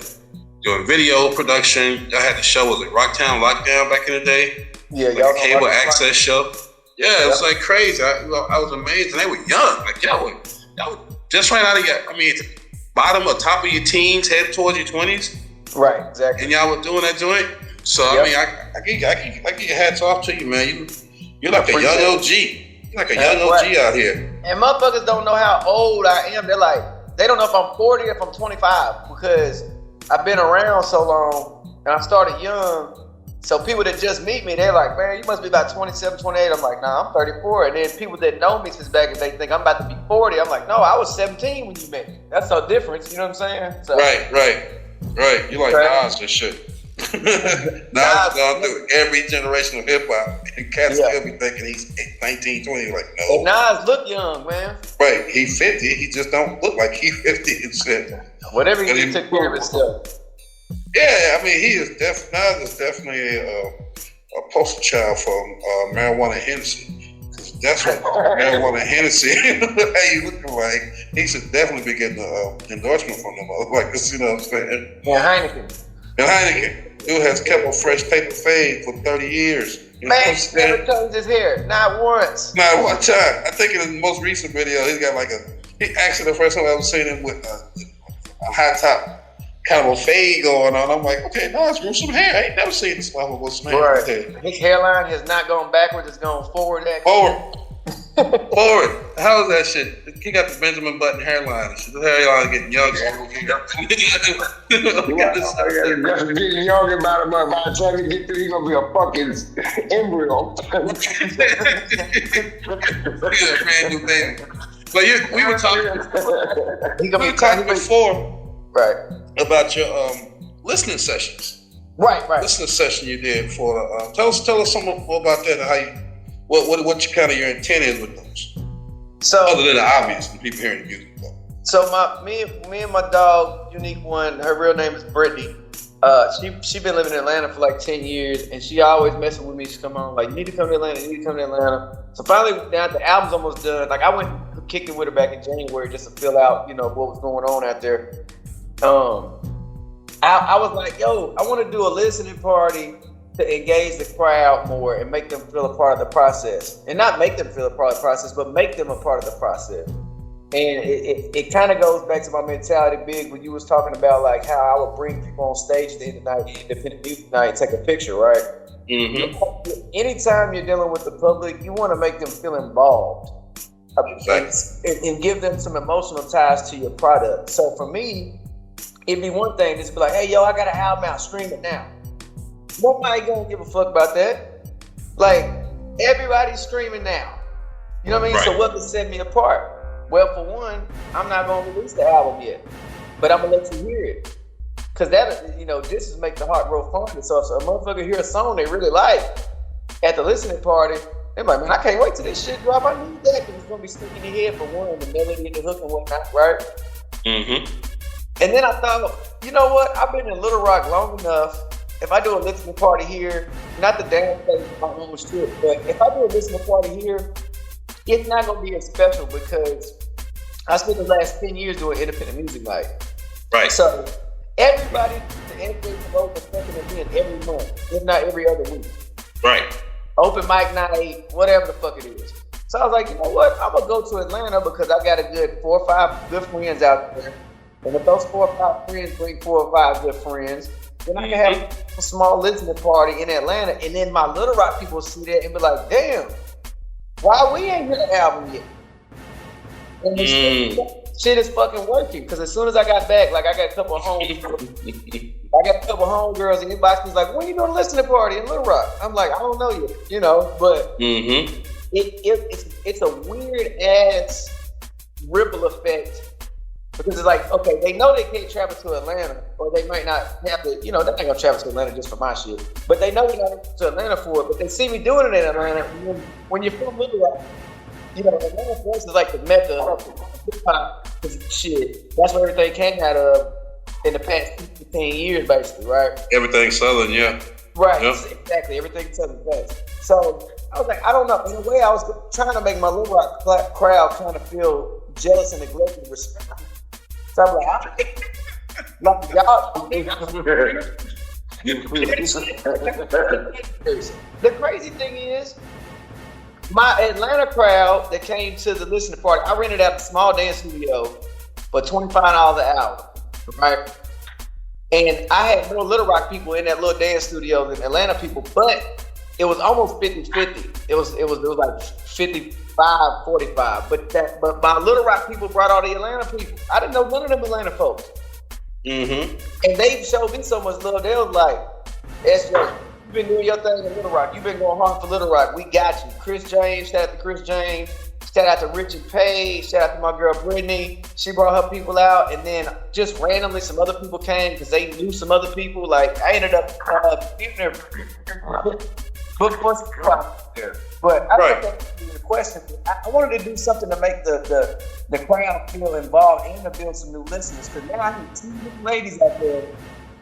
doing video production. Y'all had the show, was it Rocktown Lockdown back in the day?
Yeah,
y'all cable access show. Yeah, it was like crazy. I was amazed, and they were young. Like y'all were just right out of bottom or top of your teens, head towards your 20s.
Right, exactly.
And y'all were doing that joint. So I mean, I give your hats off to you, man. You're like a young OG. You're like a young OG out here.
And motherfuckers don't know how old I am. They're like, they don't know if I'm 40 or if I'm 25 because I've been around so long and I started young. So people that just meet me, they're like, man, you must be about 27, 28. I'm like, nah, I'm 34. And then people that know me since back, if they think I'm about to be 40, I'm like, no, I was 17 when you met me. That's no difference. You know what I'm saying? So,
Right. You like Nas and shit. Nas gone through every generation of hip hop, and cats still be thinking he's 19, 20. Like, no.
And Nas look young, man.
Right, he 50. He just don't look like he 50 and shit.
Whatever he took care of himself.
Yeah, I mean, Nas is definitely a poster child for marijuana Hennessy. Because that's what marijuana Hennessy, how you looking like. He should definitely be getting an endorsement from them motherfuckers, you know what I'm saying? And Heineken. Dude has kept a fresh paper fade for 30 years. You know
Man, he never changed his hair. Not once.
Not one time. I think in the most recent video, he's got he actually the first time I ever seen him with a high top kind of a fade going on. I'm like, okay, now it's grew some hair. I ain't never seen this level with some hair.
Right. His hairline has not gone backwards, it's gone forward.
Forward. How is that shit? He got the Benjamin Button hairline and shit. The hairline getting younger.
Getting younger by the time he get through, he's gonna be a fucking embryo.
Brand new baby. But we were talking before,
right,
about your listening sessions.
Right.
Listening session you did for tell us something more about that and how you what your intent is with those.
So
other than the obvious, the people hearing the music.
So me and my dog, Unique One, her real name is Brittany. She been living in Atlanta for like 10 years, and she always messing with me. She come on like, you need to come to Atlanta. So finally, now the album's almost done. Like I went and kicked it with her back in January just to fill out, what was going on out there. I was like, yo, I want to do a listening party to engage the crowd more and make them feel a part of the process. And not make them feel a part of the process, but make them a part of the process. And it kind of goes back to my mentality, Big, when you was talking about like how I would bring people on stage at the end of the night, independent music night, take a picture, right?
Mm-hmm.
Anytime you're dealing with the public, you want to make them feel involved. And give them some emotional ties to your product. So for me, it'd be one thing just be like, hey, yo, I got an album out, stream it now. Nobody gonna give a fuck about that. Like, Everybody's streaming now. You know what I mean?
Right.
So what could set me apart? Well, for one, I'm not gonna release the album yet, but I'm gonna let you hear it. Cause that, this is make the heart grow fonder. So if a motherfucker hear a song they really like at the listening party, they're like, man, I can't wait till this shit drop. I need that because it's gonna be sticking in your head for one, the melody and the hook and whatnot, right?
Mm-hmm.
And then I thought, you know what? I've been in Little Rock long enough. If I do a listening party here, not the damn thing my own shit, but if I do a listening party here, it's not gonna be as special because I spent the last 10 years doing independent music night.
Right.
So everybody to integrate promote the fucking event every month, if not every other week.
Right.
Open mic night, whatever the fuck it is. So I was like, you know what? I'm gonna go to Atlanta because I got a good 4 or 5 good friends out there. And if those 4 or 5 friends bring 4 or 5 good friends, then I can have a small listening party in Atlanta. And then my Little Rock people see that and be like, damn, why we ain't hear the album yet? And this shit is fucking working. Because as soon as I got back, like I got a couple of homegirls in the inbox was like, when you doing a listening party in Little Rock? I'm like, I don't know yet, but it's a weird ass ripple effect. Because it's like, okay, they know they can't travel to Atlanta, or they might not have to, they're not gonna travel to Atlanta just for my shit. But they know they're not to Atlanta for it, but they see me doing it in Atlanta. When you're from Little Rock, Atlanta for us is like the mecca of hip hop shit. That's where everything came out of in the past 15 years, basically, right?
Everything Southern, yeah.
Right,
Yep.
exactly. Everything Southern based. So I was like, I don't know. In a way, I was trying to make my Little Rock crowd kind of feel jealous and neglected respect. So I'm like, y'all. The crazy thing is, my Atlanta crowd that came to the listening party, I rented out a small dance studio for $25 an hour, right? And I had more Little Rock people in that little dance studio than Atlanta people, but it was almost 50-50. It was like 55-45. But my Little Rock people brought all the Atlanta people. I didn't know none of them Atlanta folks.
Mm-hmm.
And they showed me so much love. They was like, SJ, you've been doing your thing in Little Rock. You've been going hard for Little Rock. We got you. Chris James, shout out to Chris James. Shout out to Richard Page. Shout out to my girl Brittany. She brought her people out. And then just randomly some other people came because they knew some other people. Like, I ended up giving her book there. But I think that's the question. I wanted to do something to make the crowd feel involved and to build some new listeners. Because now I need 2 new ladies out there.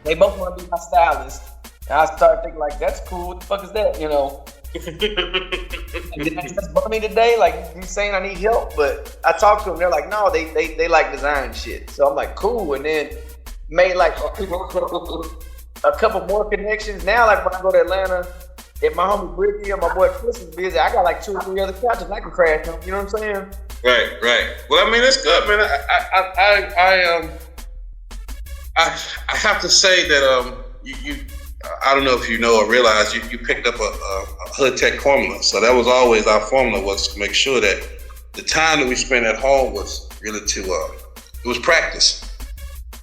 They both want to be my stylist. And I started thinking, like, that's cool. What the fuck is that? And did they just bug me today? Like, you saying I need help? But I talked to them. They're like, no, they like design shit. So I'm like, cool. And then made like a couple more connections. Now, like when I go to Atlanta, if my homie Brittany or my boy Chris is busy, I got like 2 or 3 other couches I can crash on. You know what I'm saying?
Right. Well, I mean, it's good, man. I have to say that you I don't know if you know or realize you picked up a Hood Tech formula. So that was always our formula, was to make sure that the time that we spent at home was really it was practice.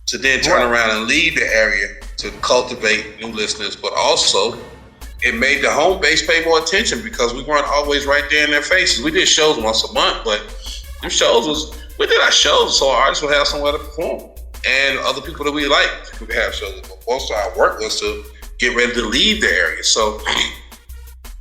To then turn around and leave the area to cultivate new listeners, but also it made the home base pay more attention because we weren't always right there in their faces. We did shows once a month, but we did our shows so our artists would have somewhere to perform. And other people that we liked could have shows. But most of our work was to get ready to leave the area. So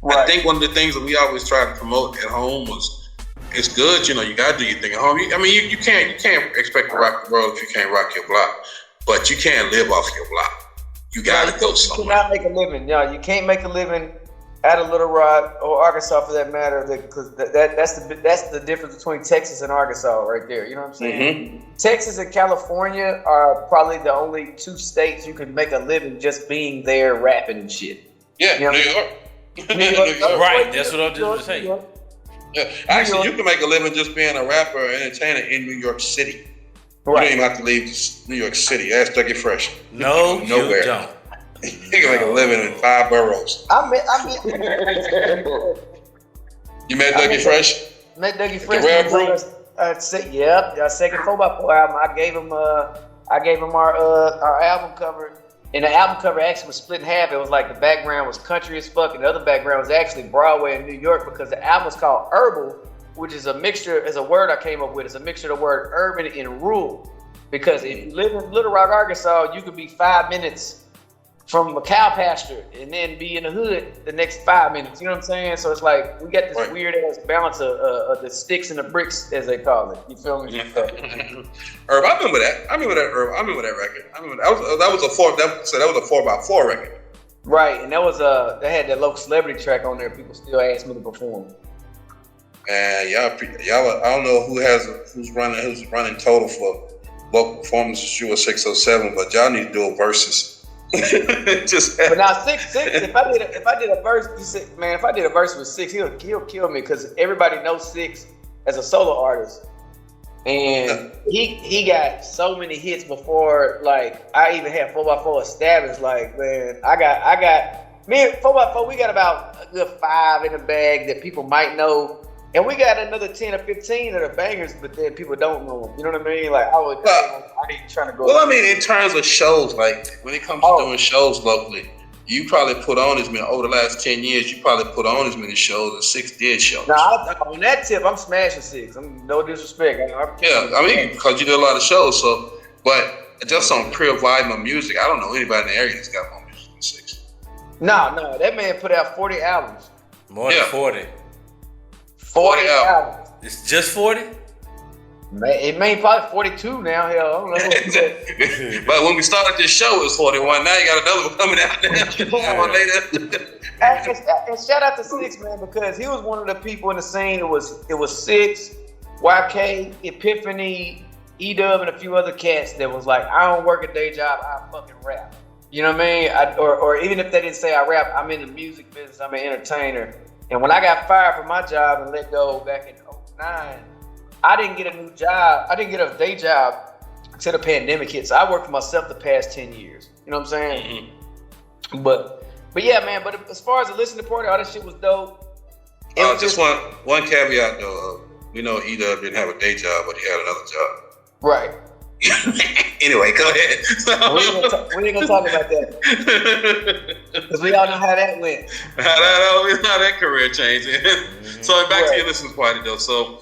I think one of the things that we always try to promote at home was, it's good, you gotta do your thing at home. I mean, you can't expect to rock the world if you can't rock your block, but you can't live off your block. You gotta go somewhere.
You cannot make a living. You can't make a living out of Little Rock or Arkansas for that matter, because that's the difference between Texas and Arkansas right there. You know what I'm saying? Mm-hmm. Texas and California are probably the only 2 states you can make a living just being there rapping and shit.
Yeah,
New
York.
Right, that's what I'm just saying.
Yeah, actually, you can make a living just being a rapper or entertainer in New York City.
Right.
You don't even have to leave New York City. Ask Dougie Fresh.
No,
nowhere.
You don't.
You can make a living in 5 boroughs.
I met
You met Dougie Fresh?
Met Dougie Fresh.
The Rare Brew?
Second 4x4 album. I gave him our album cover And the album cover actually was split in half. It was like the background was country as fuck, and the other background was actually Broadway in New York, because the album was called Herbal, which is a mixture, is a word I came up with. It's a mixture of the word urban and rural. Because if you live in Little Rock, Arkansas, you could be 5 minutes from a cow pasture and then be in the hood the next 5 minutes. You know what I'm saying? So it's like we got this weird ass balance of the sticks and the bricks, as they call it. You feel me?
Herb, I remember that. Herb. I remember that record. I remember that was a 4x4 record.
Right, and that was they had that local celebrity track on there. People still ask me to perform.
And y'all, I don't know who's running total for local performances. You were 607, but y'all need to do a versus.
But now six. If I did a verse, you said, man, if I did a verse with Six, he'll kill me, because everybody knows Six as a solo artist, and he got so many hits before like I even had 4x4 established. Like, man, I got me and 4x4. We got about a good 5 in the bag that people might know. And we got another 10 or 15 that are bangers, but then people don't know them. You know what I mean? Like, I ain't trying to go.
Well, I mean, in terms of shows, like when it comes to doing shows locally, you probably put on as many, over the last 10 years, you probably put on as many shows as Six did shows.
Nah, on that tip, I'm smashing Six. I'm no disrespect.
I mean, because you did a lot of shows, so, but just on pure volume of music, I don't know anybody in the area that's got more music than Six.
No, that man put out 40 albums.
More than 40.
40 albums.
It's just 40?
It may probably 42 now. Hell, I don't know.
But when we started this show, it was 41. Now you got another one coming out later.
And shout out to Six, man, because he was one of the people in the scene. It was Six, YK, Epiphany, E-Dub, and a few other cats that was like, I don't work a day job, I fucking rap. You know what I mean? Or even if they didn't say I rap, I'm in the music business, I'm an entertainer. And when I got fired from my job and let go back in 2009, I didn't get a new job. I didn't get a day job until the pandemic hit. So I worked for myself the past 10 years. You know what I'm saying? Mm-hmm. But yeah, man. But as far as the listening party, all that shit was dope.
Just one caveat though. We know E-Dub didn't have a day job, but he had another job.
Right.
Anyway, go ahead.
we ain't gonna talk about that, because we all know how that went.
How that career changed. Mm-hmm. So back to your listening party though. So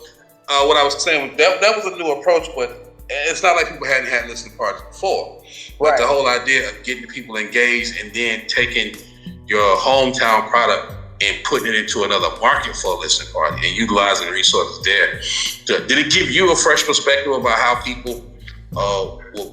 what I was saying, that was a new approach, but it's not like people hadn't had listening parties before. But the whole idea of getting people engaged and then taking your hometown product and putting it into another market for a listening party and utilizing resources there. Did it give you a fresh perspective about how people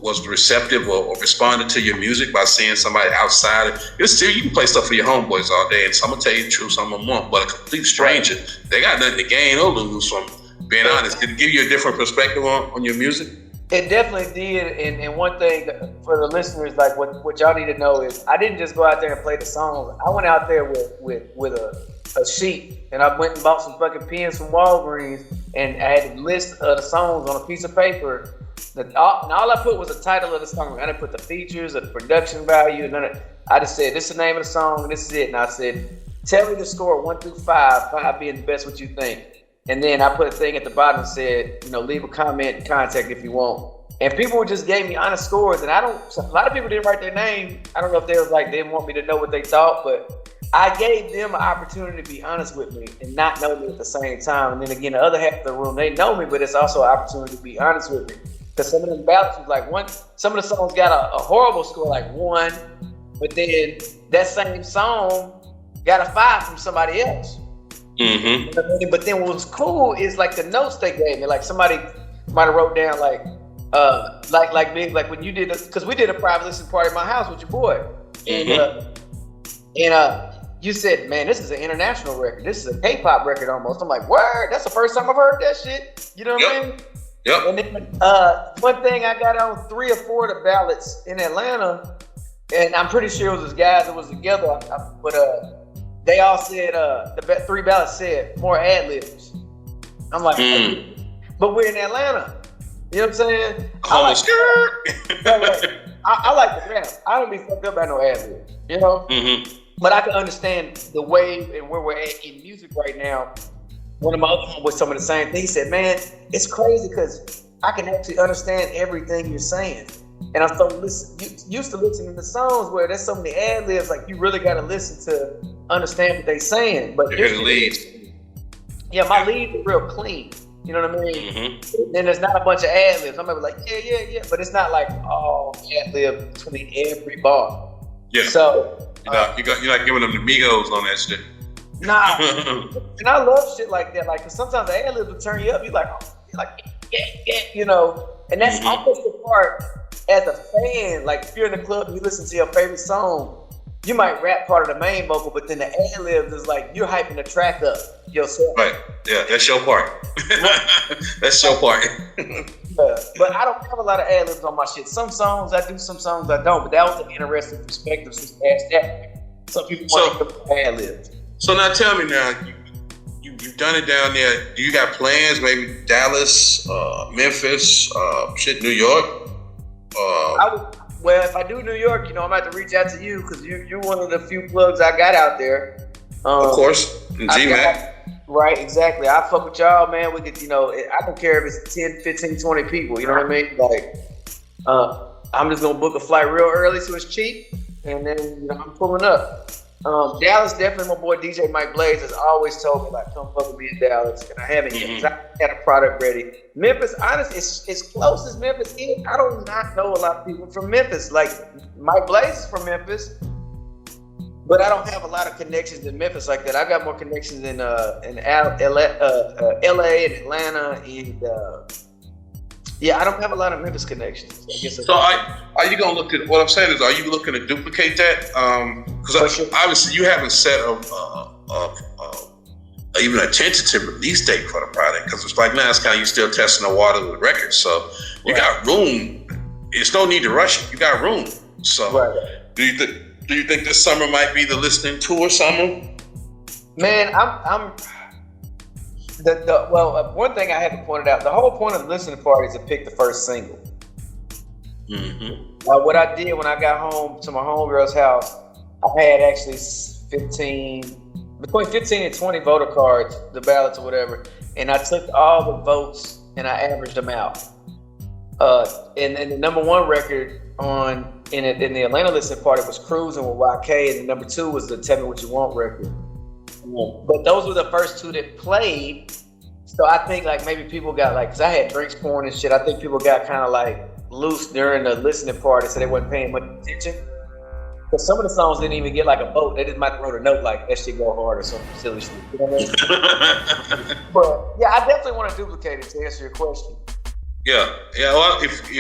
was receptive or responded to your music by seeing somebody outside of it? Still, you can play stuff for your homeboys all day, and some will tell you the truth, some will won't. But a complete stranger, they got nothing to gain or lose from being honest. Did it give you a different perspective on your music? It
definitely did. And one thing for the listeners, like what y'all need to know is, I didn't just go out there and play the songs. I went out there with a sheet, and I went and bought some fucking pens from Walgreens, and I had a list of the songs on a piece of paper. And all I put was the title of the song. I didn't put the features or the production value. I just said, this is the name of the song, and this is it. And I said, tell me the score 1 through 5, 5 being the best what you think. And then I put a thing at the bottom and said, leave a comment and contact if you want. And people just gave me honest scores. And a lot of people didn't write their name. I don't know if they didn't want me to know what they thought, but I gave them an opportunity to be honest with me and not know me at the same time. And then again, the other half of the room, they know me, but it's also an opportunity to be honest with me. Because some of them ballots was like some of the songs got a horrible score, like 1, but then that same song got a 5 from somebody else. Mm-hmm. But then what was cool is like the notes they gave me. Like somebody might have wrote down like when you did because we did a private listening party at my house with your boy, and you said, man, this is an international record. This is a K-pop record almost. I'm like, word, that's the first time I've heard that shit. You know what I mean? Yep. And then one thing, I got on 3 or 4 of the ballots in Atlanta, and I'm pretty sure it was guys that was together, but they all said, the 3 ballots said more ad-libs. I'm like, but we're in Atlanta. You know what I'm saying? I like the rap. I don't be fucked up by no ad-libs, you know? Mm-hmm. But I can understand the way and where we're at in music right now. One of my other homeboys told me the same thing. He said, man, it's crazy because I can actually understand everything you're saying. And I'm so used to listening to songs where there's so many ad libs, like you really got to listen to understand what they saying. But
here's the leads.
Yeah, my leads are real clean. You know what I mean? Mm-hmm. And there's not a bunch of ad libs. I'm gonna be like, yeah, but it's not like all ad lib between every bar.
Yeah.
So
you're not giving them the Migos on that shit.
Nah. And I love shit like that. Like, cause sometimes the ad libs will turn you up. You're like, yeah, you know. And that's almost the part as a fan. Like, if you're in the club and you listen to your favorite song, you might rap part of the main vocal, but then the ad libs is like you're hyping the track up yourself.
Right. Yeah, that's your part. That's your part.
Yeah. But I don't have a lot of ad libs on my shit. Some songs I do, some songs I don't. But that was an interesting perspective since you asked that. Some people want to ad libs.
So now tell me now, you've done it down there. Do you got plans? Maybe Dallas, Memphis, New York?
Well, if I do New York, I'm gonna have to reach out to you because you're one of the few plugs I got out there.
Of course, G-Mack.
Right, exactly. I fuck with y'all, man. We could, I don't care if it's 10, 15, 20 people. You know what I mean? Like, I'm just gonna book a flight real early so it's cheap, and then I'm pulling up. Dallas, definitely my boy DJ Mike Blaze has always told me, like, come fuck with me in Dallas, and I haven't yet because I had a product ready. Memphis, honestly, it's as close as Memphis is. I do not know a lot of people from Memphis. Like, Mike Blaze is from Memphis, but I don't have a lot of connections in Memphis like that. I got more connections in LA and Atlanta, and I don't have a lot of Memphis connections.
So are you gonna look at what I'm saying is? Are you looking to duplicate that? Because obviously you haven't set even a tentative release date for the product. Because it's like now it's kind of you still testing the water with records. So you got room. It's no need to rush it. You got room. So do you think this summer might be the listening tour summer? Man, one thing I haven't pointed out, the whole point of the listening party is to pick the first single. Mm-hmm. What I did when I got home to my homegirl's house, I had actually between 15 and 20 voter cards, the ballots or whatever, and I took all the votes and I averaged them out. And the number one record in the Atlanta listening party was Cruising with YK, and the number two was the Tell Me What You Want record. But those were the first two that played. So I think like maybe people got like, cause I had drinks pouring and shit. I think people got kind of like loose during the listening party, so they wasn't paying much attention. But some of the songs didn't even get like a vote. They just might wrote a note like that shit go hard or something silly shit. You know what I mean? But yeah, I definitely want to duplicate it to answer your question. Yeah. Well, if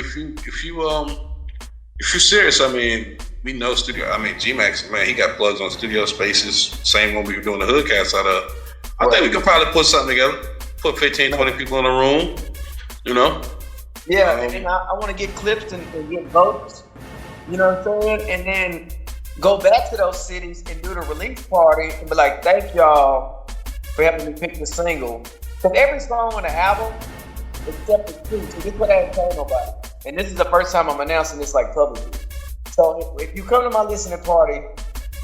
you're serious, I mean, we know G-Max, man, he got plugs on Studio Spaces, same one we were doing the HoodCast out of. I think we could probably put something together, put 15, 20 people in a room, Yeah, and I want to get clips and get votes, you know what I'm saying? And then go back to those cities and do the release party and be like, thank y'all for helping me pick the single. Because every song on the album, except for two, so this is what I haven't told nobody. And this is the first time I'm announcing this like publicly. So if you come to my listening party,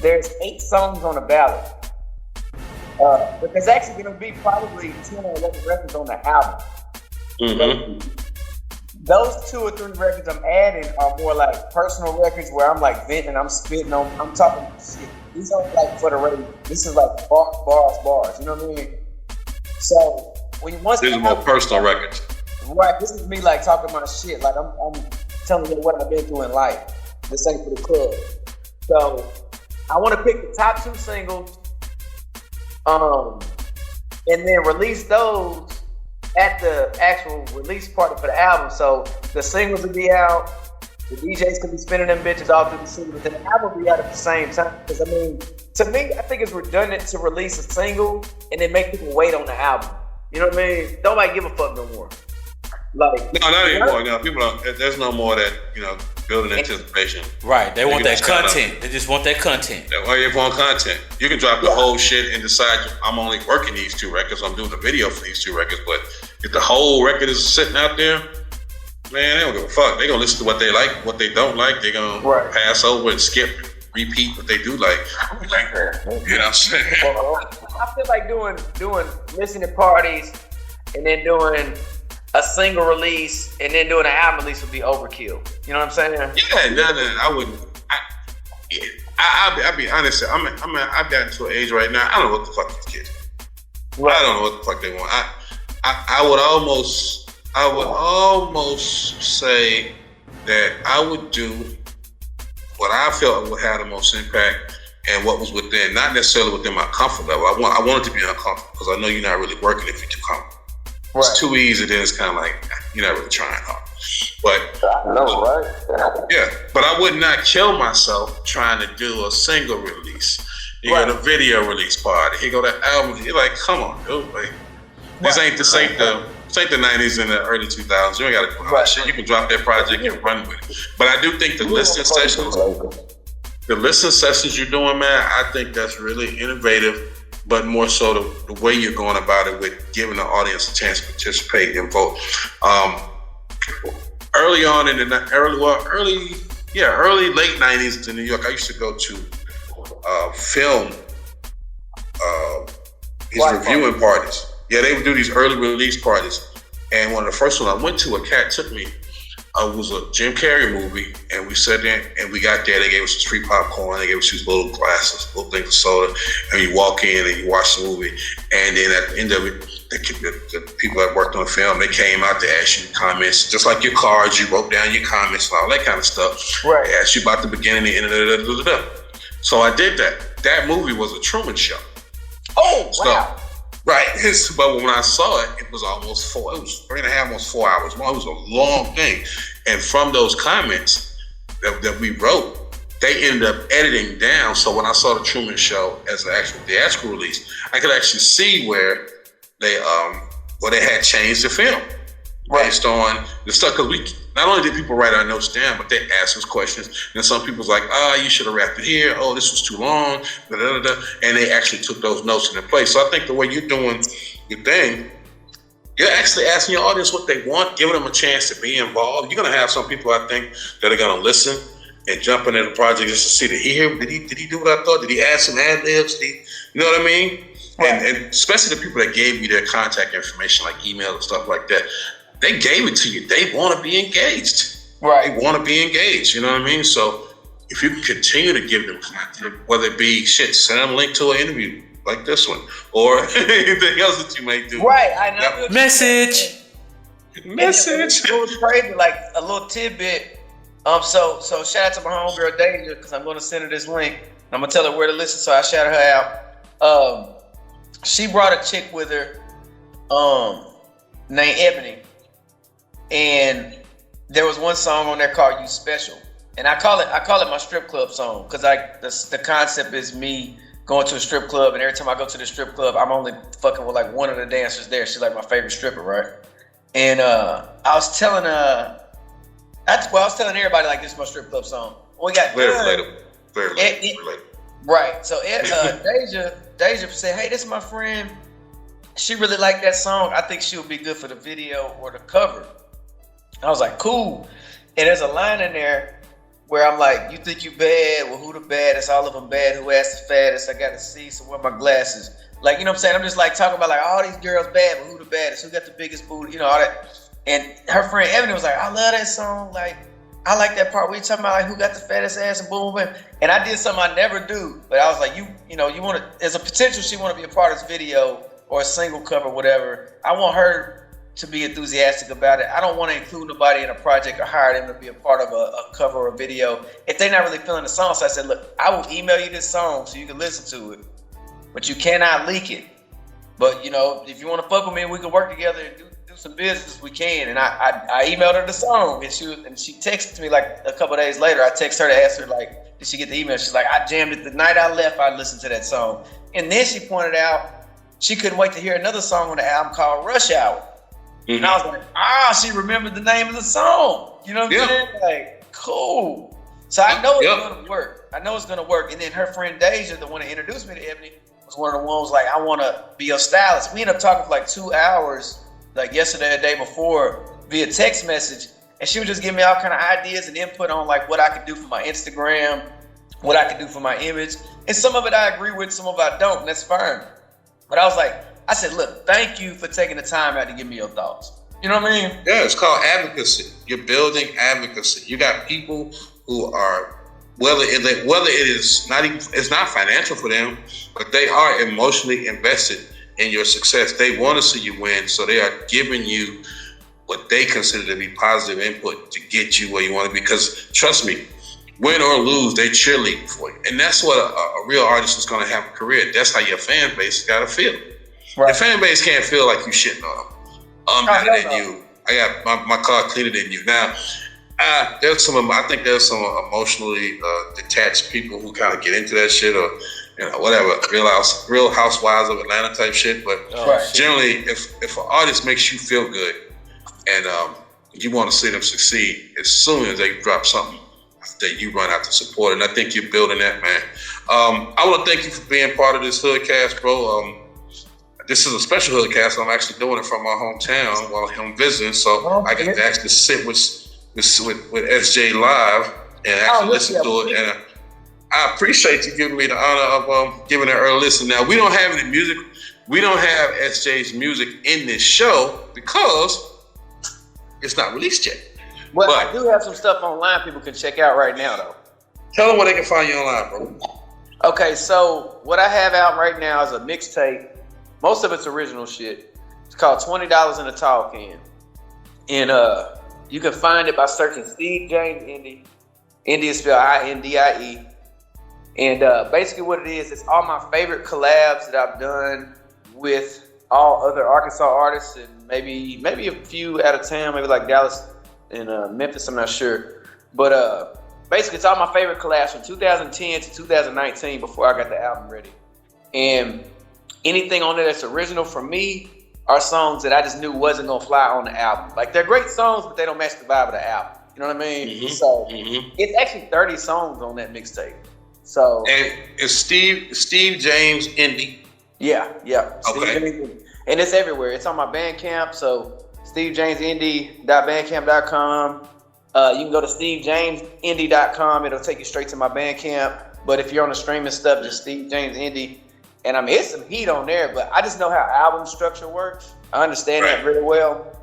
there's 8 songs on the ballot. But there's actually going to be probably 10 or 11 records on the album. Mm-hmm. Those 2 or 3 records I'm adding are more like personal records where I'm like venting, I'm spitting on, I'm talking shit. These aren't like for the radio. This is like bars. You know what I mean? So these are more personal records. Right. This is me like talking my shit. Like I'm telling you what I've been through in life. This ain't for the club. So I want to pick the top 2 singles, and then release those at the actual release party for the album. So the singles will be out, the DJs could be spinning them bitches all through the city, but then the album will be out at the same time. Because to me, I think it's redundant to release a single and then make people wait on the album. You know what I mean? Nobody give a fuck no more. Like, no, not anymore. No, people don't. There's no more that building anticipation.
Right. They want that content. They just want that content.
They want content. You can drop the whole shit and decide I'm only working these 2 records. I'm doing the video for these 2 records. But if the whole record is sitting out there, man, they don't give a fuck. They gonna listen to what they like, what they don't like. They gonna pass over and skip, repeat what they do like. You know what I'm saying?
I feel like doing listening parties and then doing a single release and then doing an album release would be overkill. You know what I'm saying?
Yeah, no, I wouldn't. I'll be honest. I've gotten to an age right now. I don't know what the fuck these kids want. I don't know what the fuck they want. I would almost say that I would do what I felt would have the most impact and what was within, not necessarily within my comfort level. I want it to be uncomfortable because I know you're not really working if you're too comfortable. Right. It's too easy, then it's kind of like you're not really trying hard. But
I know, right?
Yeah, but I would not kill myself trying to do a single release. You got a video release party. Here go that album. You're like, come on, dude. Like, this ain't the 90s and the early 2000s. You ain't got to do all that shit. You can drop that project and run with it. But I do think the listening sessions you're doing, man, I think that's really innovative. But more so the way you're going about it with giving the audience a chance to participate and vote. Early on in the early late 90s in New York, I used to go to film these reviewing parties. Yeah, they would do these early release parties. And one of the first ones I went to, a cat took me. It was a Jim Carrey movie, and we sat there and we got there. They gave us some free popcorn. They gave us these little glasses, little things of soda, and you walk in and you watch the movie. And then at the end of it, the people that worked on the film, they came out to ask you comments, just like your cards. You wrote down your comments and all that kind of stuff. Right. They asked you about the beginning, the end, So I did that. That movie was a Truman Show.
Oh, wow.
Right, but when I saw it, it was almost 3.5, almost 4 hours. Well, it was a long thing. And from those comments that we wrote, they ended up editing down. So when I saw the Truman Show as an actual theatrical release, I could actually see where they had changed the film based on the stuff. Because not only did people write our notes down, but they asked us questions. And some people was like, you should have wrapped it here. Oh, this was too long. And they actually took those notes into place. So I think the way you're doing your thing, you're actually asking your audience what they want, giving them a chance to be involved. You're going to have some people, I think, that are going to listen and jump into the project just to see, did he do what I thought? Did he add some ad-libs? You know what I mean? Right. And especially the people that gave you their contact information, like email and stuff like that. They gave it to you. They want to be engaged. Right. They want to be engaged. You know what I mean? So if you can continue to give them content, whether it be send them a link to an interview like this one or anything else that you may do.
Right. I know.
Message.
It was crazy. Like a little tidbit. So shout out to my homegirl Deja because I'm going to send her this link. I'm going to tell her where to listen. So I shouted her out. She brought a chick with her named Ebony. And there was one song on there called "You Special," and I call it my strip club song because the concept is me going to a strip club, and every time I go to the strip club, I'm only fucking with like one of the dancers there. She's like my favorite stripper, right? And I was telling everybody like this is my strip club song. We got
very relatable.
Right. So Deja said, "Hey, this is my friend. She really liked that song. I think she would be good for the video or the cover." I was like, cool. And there's a line in there where I'm like, you think you bad? Well, who the baddest? All of them bad. Who asked the fattest? I got to see, so where my glasses? Like, you know what I'm saying? I'm just like talking about like all these girls bad, but who the baddest? Who got the biggest booty? You know, all that. And her friend Ebony was like, I love that song. Like, I like that part where you talking about like who got the fattest ass and boom, boom. And I did something I never do. But I was like, you know, you want to, there's a potential she want to be a part of this video or a single cover, whatever. I want her to be enthusiastic about it. I don't want to include nobody in a project or hire them to be a part of a cover or a video if they're not really feeling the song. So I said, look, I will email you this song so you can listen to it, but you cannot leak it. But you know, if you want to fuck with me, we can work together and do some business. We can. And I emailed her the song, and she texted me like a couple of days later. I texted her to ask her like, did she get the email? She's like, I jammed it the night I left. I listened to that song, and then she pointed out she couldn't wait to hear another song on the album called Rush Hour. And I was like, she remembered the name of the song. You know what I'm saying? Like, cool. So I know it's going to work. I know it's going to work. And then her friend Deja, the one that introduced me to Ebony, was one of the ones like, I want to be your stylist. We ended up talking for like 2 hours, like yesterday, the day before, via text message. And she was just giving me all kind of ideas and input on like what I could do for my Instagram, what I could do for my image. And some of it I agree with, some of it I don't, and that's fine. But I was like, I said, look, thank you for taking the time out to give me your thoughts. You know what I mean?
Yeah, it's called advocacy. You're building advocacy. You got people who are, whether it is not even, it's not financial for them, but they are emotionally invested in your success. They want to see you win, so they are giving you what they consider to be positive input to get you where you want to be. Because trust me, win or lose, they cheerlead for you. And that's what a real artist is going to have a career. That's how your fan base got to feel. Right. Your fan base can't feel like you shitting on them. I'm better than you. I got my car cleaner than you. Now, I think there's some emotionally detached people who kind of get into that shit, or whatever, Real Housewives of Atlanta type shit. But generally, if an artist makes you feel good and you want to see them succeed, as soon as they drop something, that you run out to support it. And I think you're building that, man. I want to thank you for being part of this HoodCast, bro. This is a special HoodCast. I'm actually doing it from my hometown while I'm visiting, so I get to actually sit with SJ live and actually listen to it. And I appreciate you giving me the honor of giving an early listen. Now, we don't have any music. We don't have SJ's music in this show because it's not released yet.
Well, I do have some stuff online people can check out right now, though.
Tell them where they can find you online, bro.
Okay, so what I have out right now is a mixtape. Most of it's original shit. It's called $20 in a Tall Can. And you can find it by searching Steve James Indie. Indie is spelled I-N-D-I-E. And basically what it is, it's all my favorite collabs that I've done with all other Arkansas artists, and maybe a few out of town, maybe like Dallas and Memphis, I'm not sure. But basically it's all my favorite collabs from 2010 to 2019 before I got the album ready. And anything on there that's original for me are songs that I just knew wasn't gonna fly on the album. Like, they're great songs, but they don't match the vibe of the album. You know what I mean? Mm-hmm. So it's actually 30 songs on that mixtape. So
and it's Steve James Indie.
Yeah.
Okay.
And it's everywhere. It's on my Bandcamp. So stevejamesindie.bandcamp.com. You can go to stevejamesindie.com. It'll take you straight to my Bandcamp. But if you're on the streaming stuff, just Steve James Indie. And I mean, it's some heat on there, but I just know how album structure works. I understand that really well.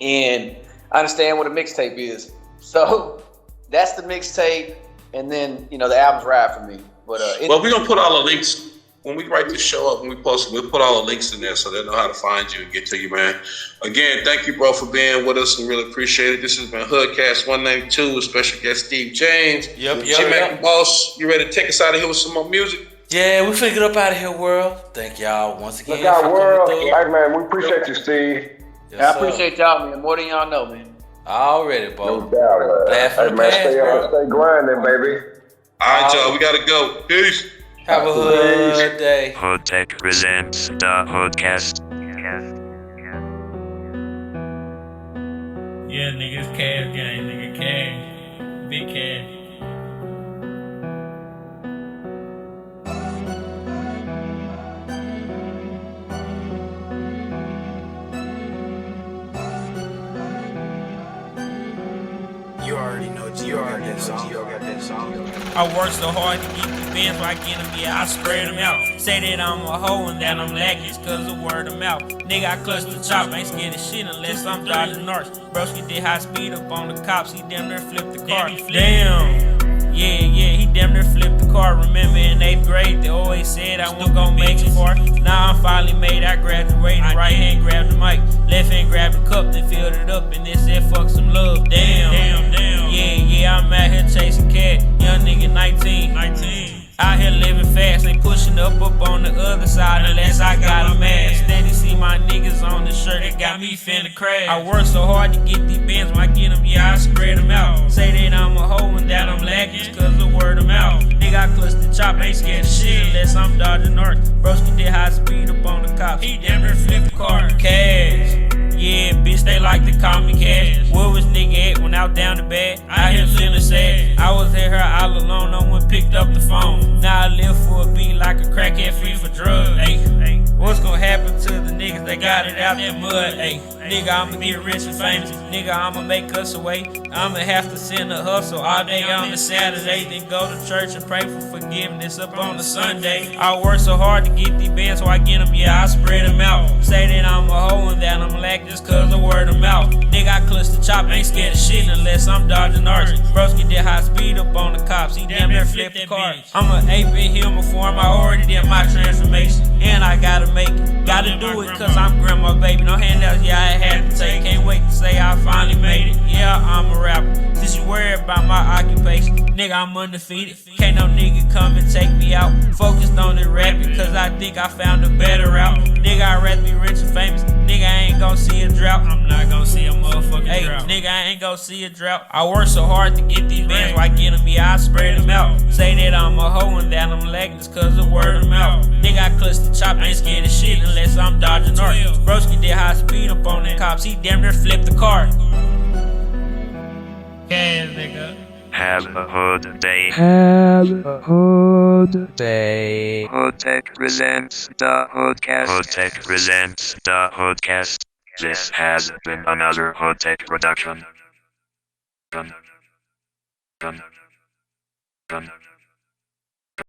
And I understand what a mixtape is. So that's the mixtape. And then, the album's Ride for Me. But
well, we're going to put all the links. When we write this show up, when we post it, we'll put all the links in there so they know how to find you and get to you, man. Again, thank you, bro, for being with us. We really appreciate it. This has been HoodCast 192 with special guest Steve James. G-Mack Da Boss, you ready to take us out of here with some more music?
Yeah, we figured up out of here, world. Thank y'all once again.
Look out, world. Hey, man, we appreciate you, Steve.
Yes, I appreciate y'all, man. More than y'all know, man.
Already, bro.
No doubt. Hey, man, stay grinding, baby.
All right, y'all. We got to go. Peace.
Have a hood day.
HoodTech presents the HoodCast.
Yeah, niggas cash gang, nigga cash. Big cash.
You already know Gio got that song.
I work so hard to get these bands, so I get them, yeah, I spread them out. Say that I'm a hoe and that I'm lacking, it's cause of word of mouth. Nigga, I clutch the chop, ain't scared of shit unless I'm dodging narcs. Broski did high speed up on the cops, he damn near flipped the car. Damn. Yeah, he damn near flipped the car. Remember in 8th grade, they always said I wasn't gonna make it far. Now I'm finally made, I graduated. Right hand grabbed the mic, left hand grabbed the cup, then filled it up, and then said fuck some love. Damn. Yeah, I'm out here chasing cat. Young nigga 19. Out here living fast, ain't pushing up on the other side unless I got a mask. Steady see my niggas on the shirt, it got me finna crash. I work so hard to get these bands, when I get them, yeah, I spread them out. Say that I'm a hoe and that I'm lacking, it's cause of word of mouth. Nigga, I clutch the chop, ain't scared of shit unless I'm dodging narcs. Broski did high speed up on the cops, he damn near flipped the car. Cash. Yeah, bitch, they like to call me Cash. Where was nigga at when I was down the bad? I here feeling sad. I was at her all alone, no one picked up the phone. Now I live for a beat like a crackhead free for drugs. Hey, What's gonna happen to the niggas that got it out that mud? Ayy, nigga, I'ma get rich and famous. Nigga, I'ma make us a way. I'ma have to send a hustle all day on the Saturday. Then go to church and pray for forgiveness up on the Sunday. I work so hard to get these bands, so I get them, yeah, I spread them out. Say that I'm a hoe and that I'm lack just cause of word of mouth. Nigga, I clutch the chop, ain't scared of shit unless I'm dodging arts. Broski did high speed up on the cops, he damn near flipped the car. I'm an ape in him form, I already did my transformation. And I gotta make it, gotta do it cause I'm grandma baby. No handouts, yeah, I had to take. Can't wait to say I finally made it. Yeah, I'm a rapper. Since you worried about my occupation, nigga, I'm undefeated. Can't no nigga come and take me out. Focused on the rapping cause I think I found a better route. Nigga, I'd rather be rich and famous. Nigga, I ain't gon' see a drought. I'm not gon' see a motherfucking drought. Nigga, I ain't gon' see a drought. I work so hard to get these bands, why get them, yeah, I spread them out. Say that I'm a hoe and that I'm lacking just cause of word of mouth. Nigga, I clutch the chop, ain't scared of shit unless I'm dodging art. Broski did high speed up on the cops, he damn near flipped the car. Yeah, nigga.
Have a hood day.
Have a hood day.
HoodTech presents the HoodCast. HoodTech presents the HoodCast. This has been another HoodTech production.